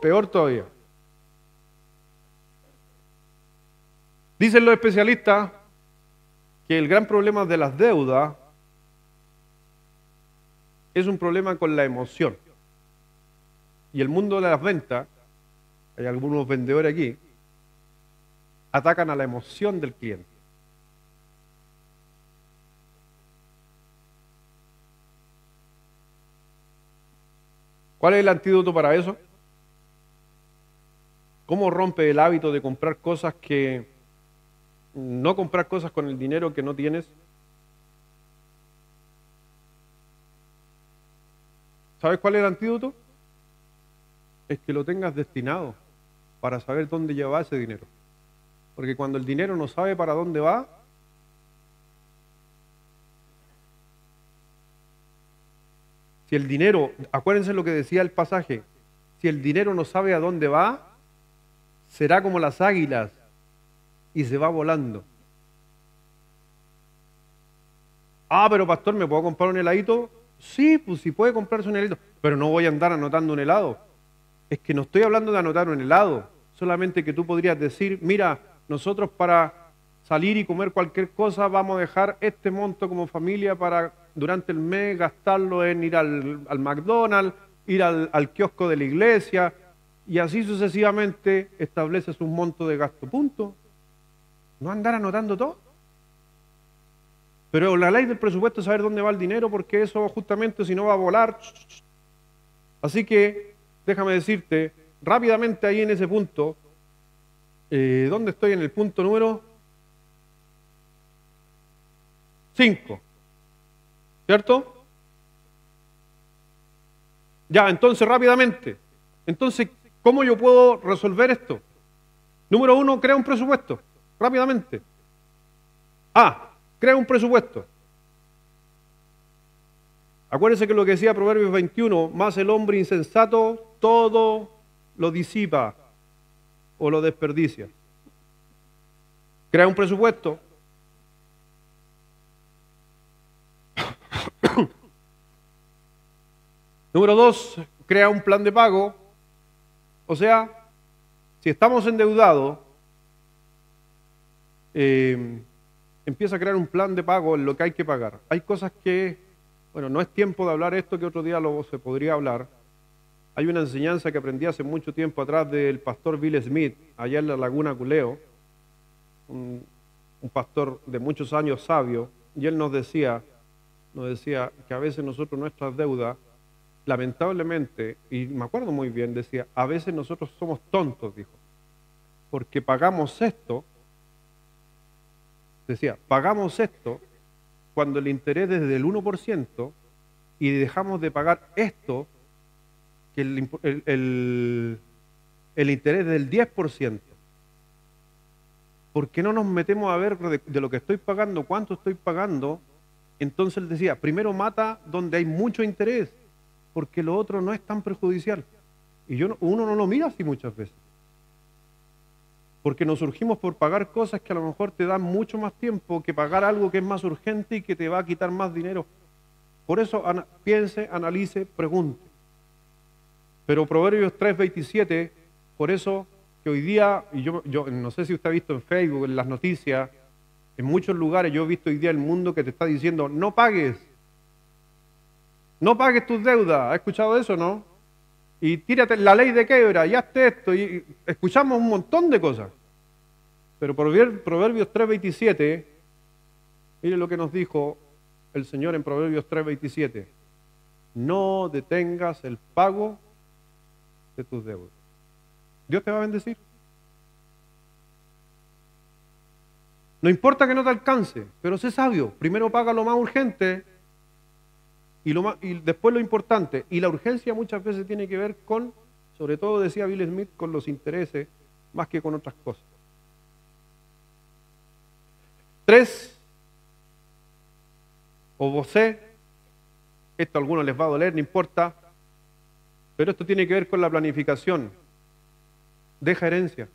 peor todavía. Dicen los especialistas que el gran problema de las deudas es un problema con la emoción. Y el mundo de las ventas, hay algunos vendedores aquí, atacan a la emoción del cliente. ¿Cuál es el antídoto para eso? ¿Cómo rompe el hábito de comprar cosas no comprar cosas con el dinero que no tienes? ¿Sabes cuál es el antídoto? Es que lo tengas destinado para saber dónde lleva ese dinero. Porque cuando el dinero no sabe para dónde va, si el dinero, acuérdense lo que decía el pasaje, si el dinero no sabe a dónde va, será como las águilas y se va volando. Pero pastor, ¿me puedo comprar un heladito? Sí, pues sí puede comprarse un heladito, pero no voy a andar anotando un helado. Es que no estoy hablando de anotar un helado, solamente que tú podrías decir, mira, nosotros para salir y comer cualquier cosa vamos a dejar este monto como familia para durante el mes gastarlo en ir al McDonald's ir al kiosco de la iglesia, y así sucesivamente estableces un monto de gasto. Punto. No andar anotando todo. Pero la ley del presupuesto es saber dónde va el dinero, porque eso justamente si no va a volar. Así que déjame decirte rápidamente ahí en ese punto, ¿dónde estoy? En el punto número 5, ¿cierto? Ya, entonces rápidamente. Entonces, ¿cómo yo puedo resolver esto? Número 1, crea un presupuesto, rápidamente. Crea un presupuesto. Acuérdense que lo que decía Proverbios 21, más el hombre insensato, todo lo disipa o lo desperdicia. Crea un presupuesto. Número 2, crea un plan de pago. O sea, si estamos endeudados, empieza a crear un plan de pago en lo que hay que pagar. Hay cosas que, bueno, no es tiempo de hablar esto, que otro día se podría hablar. Hay una enseñanza que aprendí hace mucho tiempo atrás del pastor Bill Smith, allá en la Laguna Culeo, un pastor de muchos años sabio, y él nos decía que a veces nosotros nuestras deudas, lamentablemente, y me acuerdo muy bien, decía, a veces nosotros somos tontos, dijo, porque pagamos esto, cuando el interés es del 1% y dejamos de pagar esto, que el interés es del 10%. ¿Por qué no nos metemos a ver de lo que estoy pagando, cuánto estoy pagando? Entonces él decía, primero mata donde hay mucho interés, porque lo otro no es tan perjudicial. Y uno no lo mira así muchas veces. Porque nos surgimos por pagar cosas que a lo mejor te dan mucho más tiempo que pagar algo que es más urgente y que te va a quitar más dinero. Por eso piense, analice, pregunte. Pero Proverbios 3:27, por eso que hoy día, y yo no sé si usted ha visto en Facebook, en las noticias, en muchos lugares yo he visto hoy día el mundo que te está diciendo, no pagues tus deudas. ¿Has escuchado eso, no? Y tírate la ley de quiebra, y hazte esto, y escuchamos un montón de cosas. Pero Proverbios 3:27, mire lo que nos dijo el Señor en Proverbios 3:27. No detengas el pago de tus deudas. Dios te va a bendecir. No importa que no te alcance, pero sé sabio. Primero paga lo más urgente y después lo importante. Y la urgencia muchas veces tiene que ver con, sobre todo decía Bill Smith, con los intereses más que con otras cosas. 3, o vocé, esto a algunos les va a doler, no importa, pero esto tiene que ver con la planificación. Deja herencia.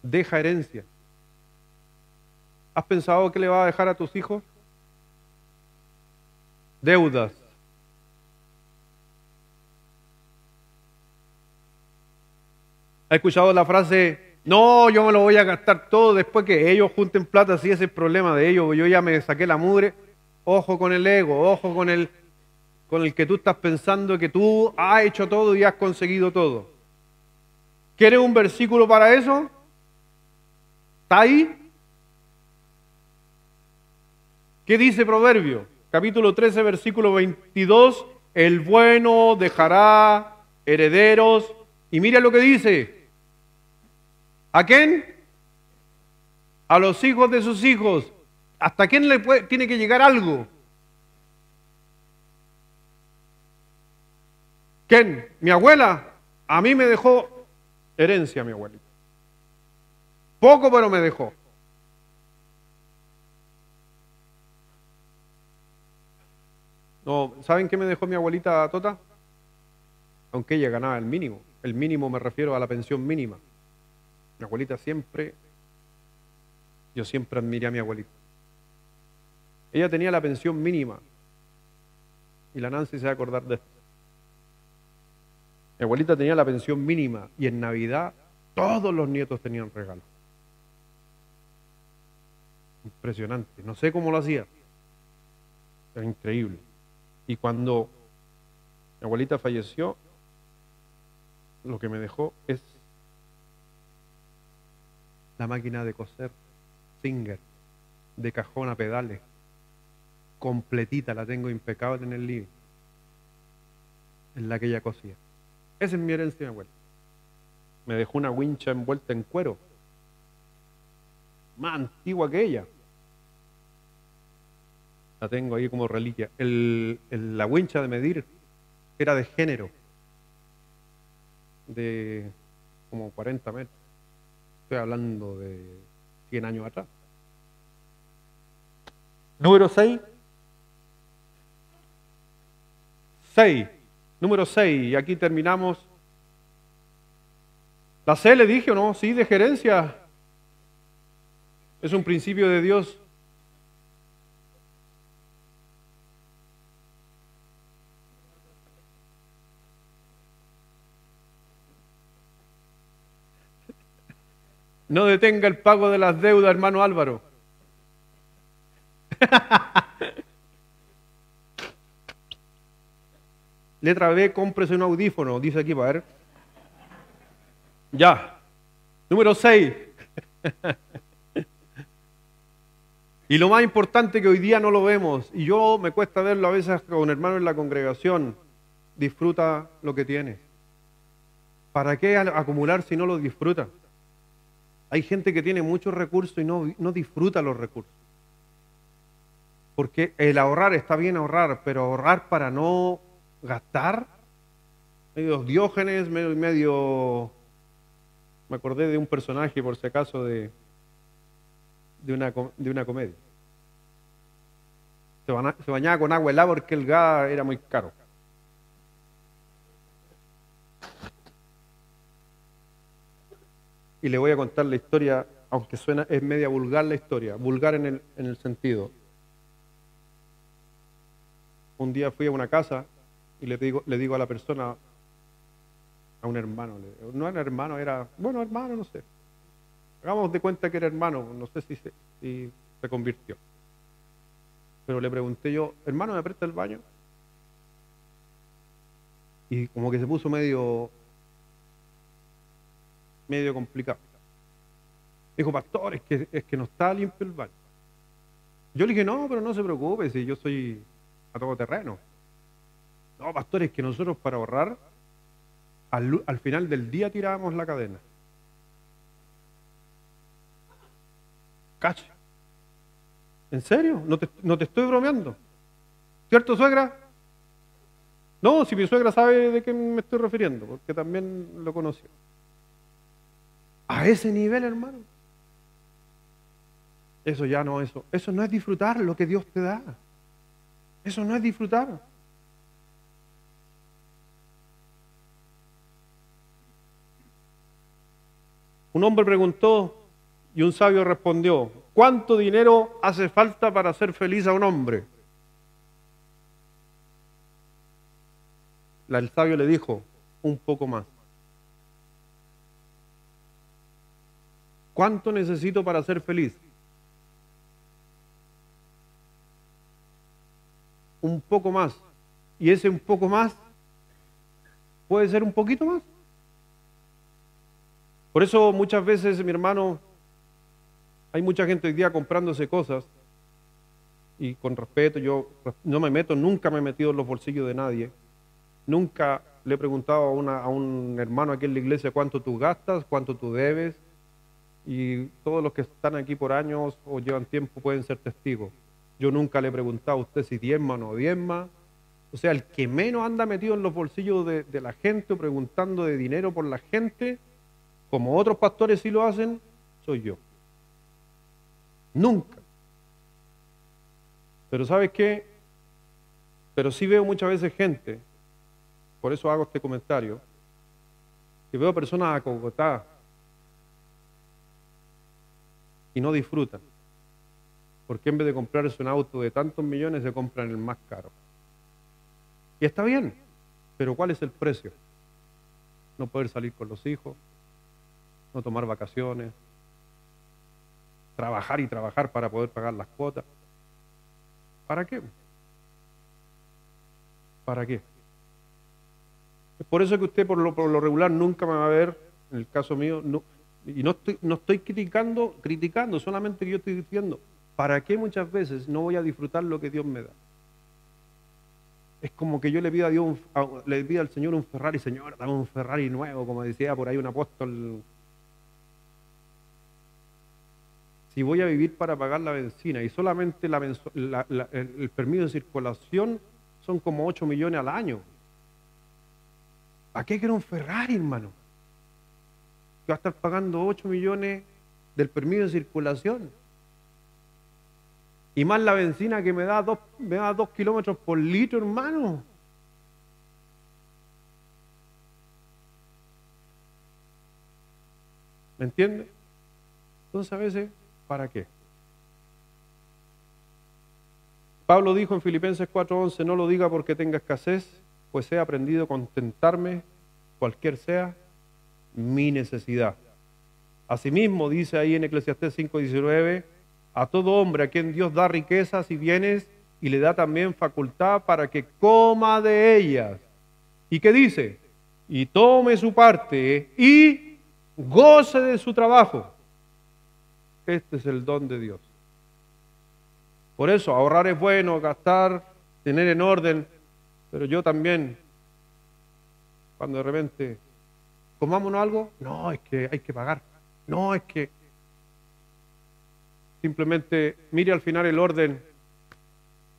Deja herencia. ¿Has pensado qué le va a dejar a tus hijos? Deudas. ¿Has escuchado la frase, no, yo me lo voy a gastar todo después que ellos junten plata, si ese es el problema de ellos, yo ya me saqué la mugre? Ojo con el ego, ojo con el que tú estás pensando que tú has hecho todo y has conseguido todo. ¿Quieres un versículo para eso? ¿Está ahí? ¿Qué dice Proverbio? Capítulo 13, versículo 22. El bueno dejará herederos. Y mira lo que dice. ¿A quién? A los hijos de sus hijos. ¿Hasta quién tiene que llegar algo? ¿Quién? Mi abuela. A mí me dejó herencia mi abuelita. Poco, pero me dejó. No, ¿saben qué me dejó mi abuelita Tota? Aunque ella ganaba el mínimo. El mínimo me refiero a la pensión mínima. Mi abuelita yo siempre admiré a mi abuelita. Ella tenía la pensión mínima. Y la Nancy se va a acordar de esto. Mi abuelita tenía la pensión mínima y en Navidad todos los nietos tenían regalos. Impresionante. No sé cómo lo hacía. Era increíble. Y cuando Mi abuelita falleció, lo que me dejó es la máquina de coser Singer, de cajón a pedales, completita, la tengo impecable en el living, en la que ella cosía. Esa es mi herencia de mi abuela. Me dejó una wincha envuelta en cuero, más antigua que ella. La tengo ahí como reliquia. La wincha de medir era de género, de como 40 metros. Estoy hablando de 100 años atrás. Número 6. 6. Número 6. Y aquí terminamos. La C le dije, ¿o no? Sí, de gerencia. Es un principio de Dios. No detenga el pago de las deudas, hermano Álvaro. Letra B, cómprese un audífono, dice aquí, para ver. Ya. Número 6. Y lo más importante que hoy día no lo vemos, y yo me cuesta verlo a veces con hermanos en la congregación, disfruta lo que tienes. ¿Para qué acumular si no lo disfruta? Hay gente que tiene muchos recursos y no disfruta los recursos. Porque el ahorrar está bien ahorrar, pero ahorrar para no gastar, medio Diógenes, medio me acordé de un personaje, por si acaso, de una comedia. Se bañaba con agua helada porque el gas era muy caro. Y le voy a contar la historia, aunque es media vulgar la historia, vulgar en el sentido. Un día fui a una casa y le digo a la persona, a un hermano, no era hermano, era, bueno, hermano, no sé. Hagamos de cuenta que era hermano, no sé si se convirtió. Pero le pregunté yo, hermano, ¿me presta el baño? Y como que se puso medio complicado. Dijo, pastor, es que no está limpio el baño. Yo le dije, no, pero no se preocupe, si yo soy a todo terreno. No, pastor, es que nosotros para ahorrar, al final del día tirábamos la cadena. Cacho. ¿En serio? No te estoy bromeando. ¿Cierto, suegra? No, si mi suegra sabe de qué me estoy refiriendo, porque también lo conoció. A ese nivel, hermano. Eso no es disfrutar lo que Dios te da. Eso no es disfrutar. Un hombre preguntó y un sabio respondió, ¿cuánto dinero hace falta para hacer feliz a un hombre? El sabio le dijo, un poco más. ¿Cuánto necesito para ser feliz? Un poco más. Y ese un poco más puede ser un poquito más. Por eso muchas veces, mi hermano, hay mucha gente hoy día comprándose cosas, y con respeto, yo no me meto, nunca me he metido en los bolsillos de nadie, nunca le he preguntado a un hermano aquí en la iglesia cuánto tú gastas, cuánto tú debes, y todos los que están aquí por años o llevan tiempo pueden ser testigos. Yo nunca le he preguntado a usted si diezma o no diezma. O sea, el que menos anda metido en los bolsillos de la gente o preguntando de dinero por la gente, como otros pastores sí lo hacen, soy yo. Nunca. Pero ¿sabes qué? Pero sí veo muchas veces gente, por eso hago este comentario, que veo personas acogotadas y no disfrutan. Porque en vez de comprarse un auto de tantos millones, se compran el más caro. Y está bien, pero ¿cuál es el precio? No poder salir con los hijos, no tomar vacaciones, trabajar y trabajar para poder pagar las cuotas. ¿Para qué? ¿Para qué? Es por eso que usted por lo regular nunca me va a ver, en el caso mío, y no estoy criticando, solamente que yo estoy diciendo, ¿para qué muchas veces no voy a disfrutar lo que Dios me da? Es como que yo le pido a Dios, le pido al Señor un Ferrari, Señor, dame un Ferrari nuevo, como decía por ahí un apóstol. Si voy a vivir para pagar la benzina y solamente el permiso de circulación son como 8 millones al año. ¿Para qué quiero un Ferrari, hermano? Que va a estar pagando 8 millones del permiso de circulación. Y más la benzina que me da 2 kilómetros por litro, hermano. ¿Me entiende? Entonces a veces, ¿para qué? Pablo dijo en Filipenses 4:11, no lo diga porque tenga escasez, pues he aprendido a contentarme, cualquier sea mi necesidad. Asimismo, dice ahí en Eclesiastés 5:19, a todo hombre a quien Dios da riquezas y bienes y le da también facultad para que coma de ellas. ¿Y qué dice? Y tome su parte y goce de su trabajo. Este es el don de Dios. Por eso, ahorrar es bueno, gastar, tener en orden, pero yo también, cuando de repente, comámonos algo, no, es que hay que pagar, no, es que simplemente mire al final el orden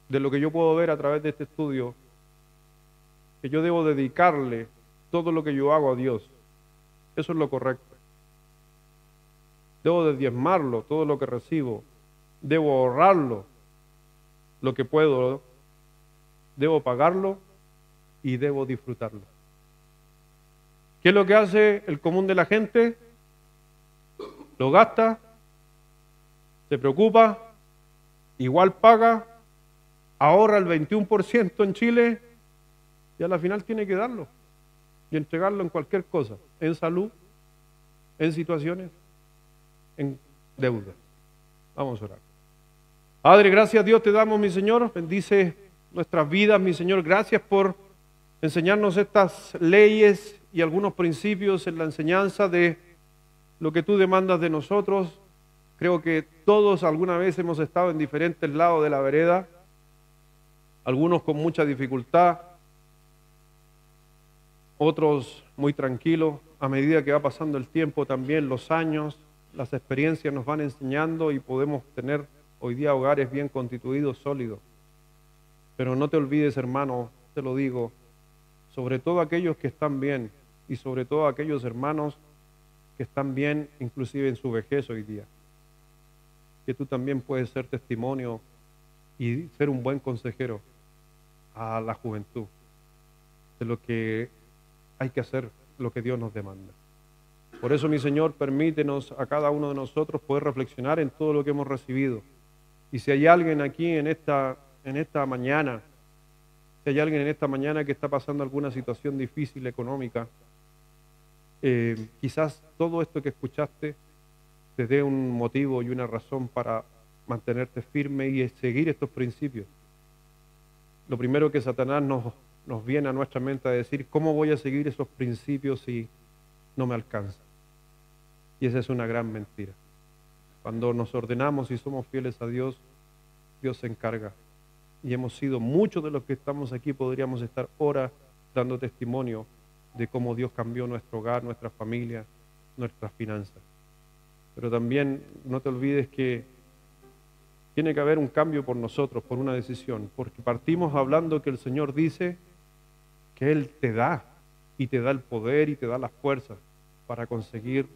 de lo que yo puedo ver a través de este estudio, que yo debo dedicarle todo lo que yo hago a Dios. Eso es lo correcto. Debo de diezmarlo, todo lo que recibo, debo ahorrarlo, lo que puedo, debo pagarlo y debo disfrutarlo. ¿Qué es lo que hace el común de la gente? Lo gasta, se preocupa, igual paga, ahorra el 21% en Chile y a la final tiene que darlo y entregarlo en cualquier cosa, en salud, en situaciones, en deuda. Vamos a orar. Padre, gracias a Dios te damos, mi Señor, bendice nuestras vidas, mi Señor, gracias por enseñarnos estas leyes y algunos principios en la enseñanza de lo que tú demandas de nosotros. Creo que todos alguna vez hemos estado en diferentes lados de la vereda, algunos con mucha dificultad, otros muy tranquilos. A medida que va pasando el tiempo también, los años, las experiencias nos van enseñando y podemos tener hoy día hogares bien constituidos, sólidos. Pero no te olvides, hermano, te lo digo, sobre todo aquellos que están bien y sobre todo aquellos hermanos que están bien inclusive en su vejez hoy día, que tú también puedes ser testimonio y ser un buen consejero a la juventud de lo que hay que hacer, lo que Dios nos demanda. Por eso, mi Señor, permítenos a cada uno de nosotros poder reflexionar en todo lo que hemos recibido. Y si hay alguien aquí en esta mañana, si hay alguien en esta mañana que está pasando alguna situación difícil económica, quizás todo esto que escuchaste te dé un motivo y una razón para mantenerte firme y seguir estos principios. Lo primero que Satanás nos viene a nuestra mente a decir, ¿cómo voy a seguir esos principios si no me alcanza? Y esa es una gran mentira. Cuando nos ordenamos y somos fieles a Dios, Dios se encarga. Y hemos sido, muchos de los que estamos aquí podríamos estar horas dando testimonio de cómo Dios cambió nuestro hogar, nuestra familia, nuestras finanzas. Pero también no te olvides que tiene que haber un cambio por nosotros, por una decisión, porque partimos hablando que el Señor dice que Él te da, y te da el poder y te da las fuerzas para conseguir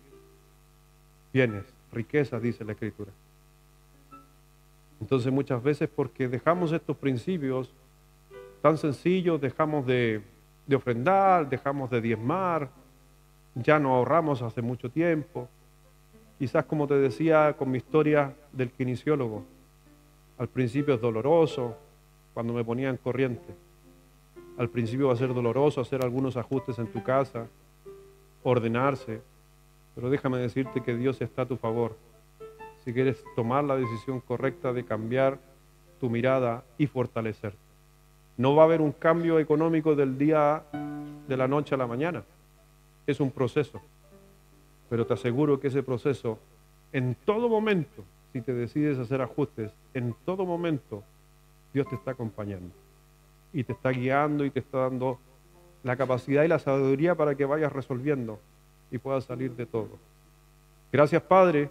bienes, riquezas, dice la Escritura. Entonces muchas veces porque dejamos estos principios tan sencillos, dejamos de ofrendar, dejamos de diezmar, ya no ahorramos hace mucho tiempo. Quizás, como te decía con mi historia del kinesiólogo, al principio es doloroso cuando me ponían corriente. Al principio va a ser doloroso hacer algunos ajustes en tu casa, ordenarse, pero déjame decirte que Dios está a tu favor. Si quieres tomar la decisión correcta de cambiar tu mirada y fortalecerte. No va a haber un cambio económico del día de la noche a la mañana. Es un proceso. Pero te aseguro que ese proceso, en todo momento, si te decides hacer ajustes, en todo momento, Dios te está acompañando. Y te está guiando y te está dando la capacidad y la sabiduría para que vayas resolviendo y puedas salir de todo. Gracias, Padre,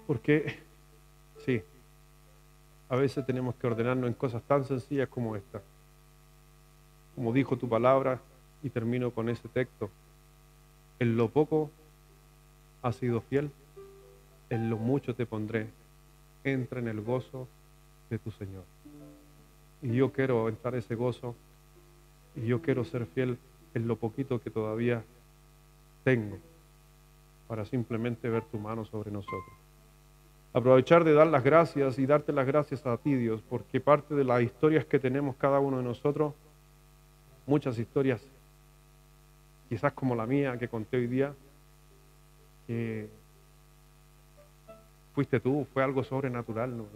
porque sí, a veces tenemos que ordenarnos en cosas tan sencillas como esta. Como dijo tu palabra, y termino con ese texto, en lo poco has sido fiel, en lo mucho te pondré, entra en el gozo de tu Señor. Y yo quiero entrar en ese gozo, y yo quiero ser fiel en lo poquito que todavía tengo, para simplemente ver tu mano sobre nosotros. Aprovechar de dar las gracias y darte las gracias a ti, Dios, porque parte de las historias que tenemos cada uno de nosotros, muchas historias, quizás como la mía que conté hoy día, que fuiste tú, fue algo sobrenatural, ¿no?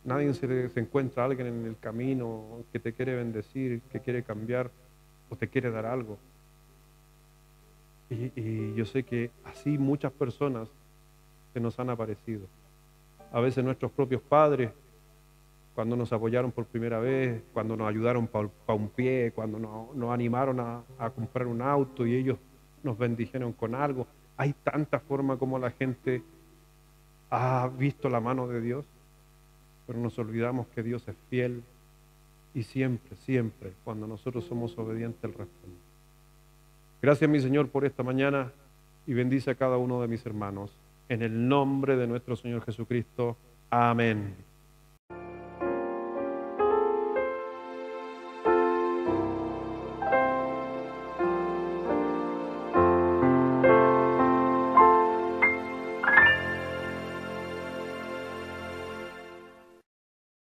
Nadie se encuentra a alguien en el camino que te quiere bendecir, que quiere cambiar o te quiere dar algo. Y yo sé que así muchas personas se nos han aparecido. A veces nuestros propios padres, cuando nos apoyaron por primera vez, cuando nos ayudaron para un pie, cuando nos animaron a comprar un auto y ellos nos bendijeron con algo. Hay tanta forma como la gente ha visto la mano de Dios, pero nos olvidamos que Dios es fiel y siempre, siempre, cuando nosotros somos obedientes, Él responde. Gracias, mi Señor, por esta mañana y bendice a cada uno de mis hermanos. En el nombre de nuestro Señor Jesucristo. Amén.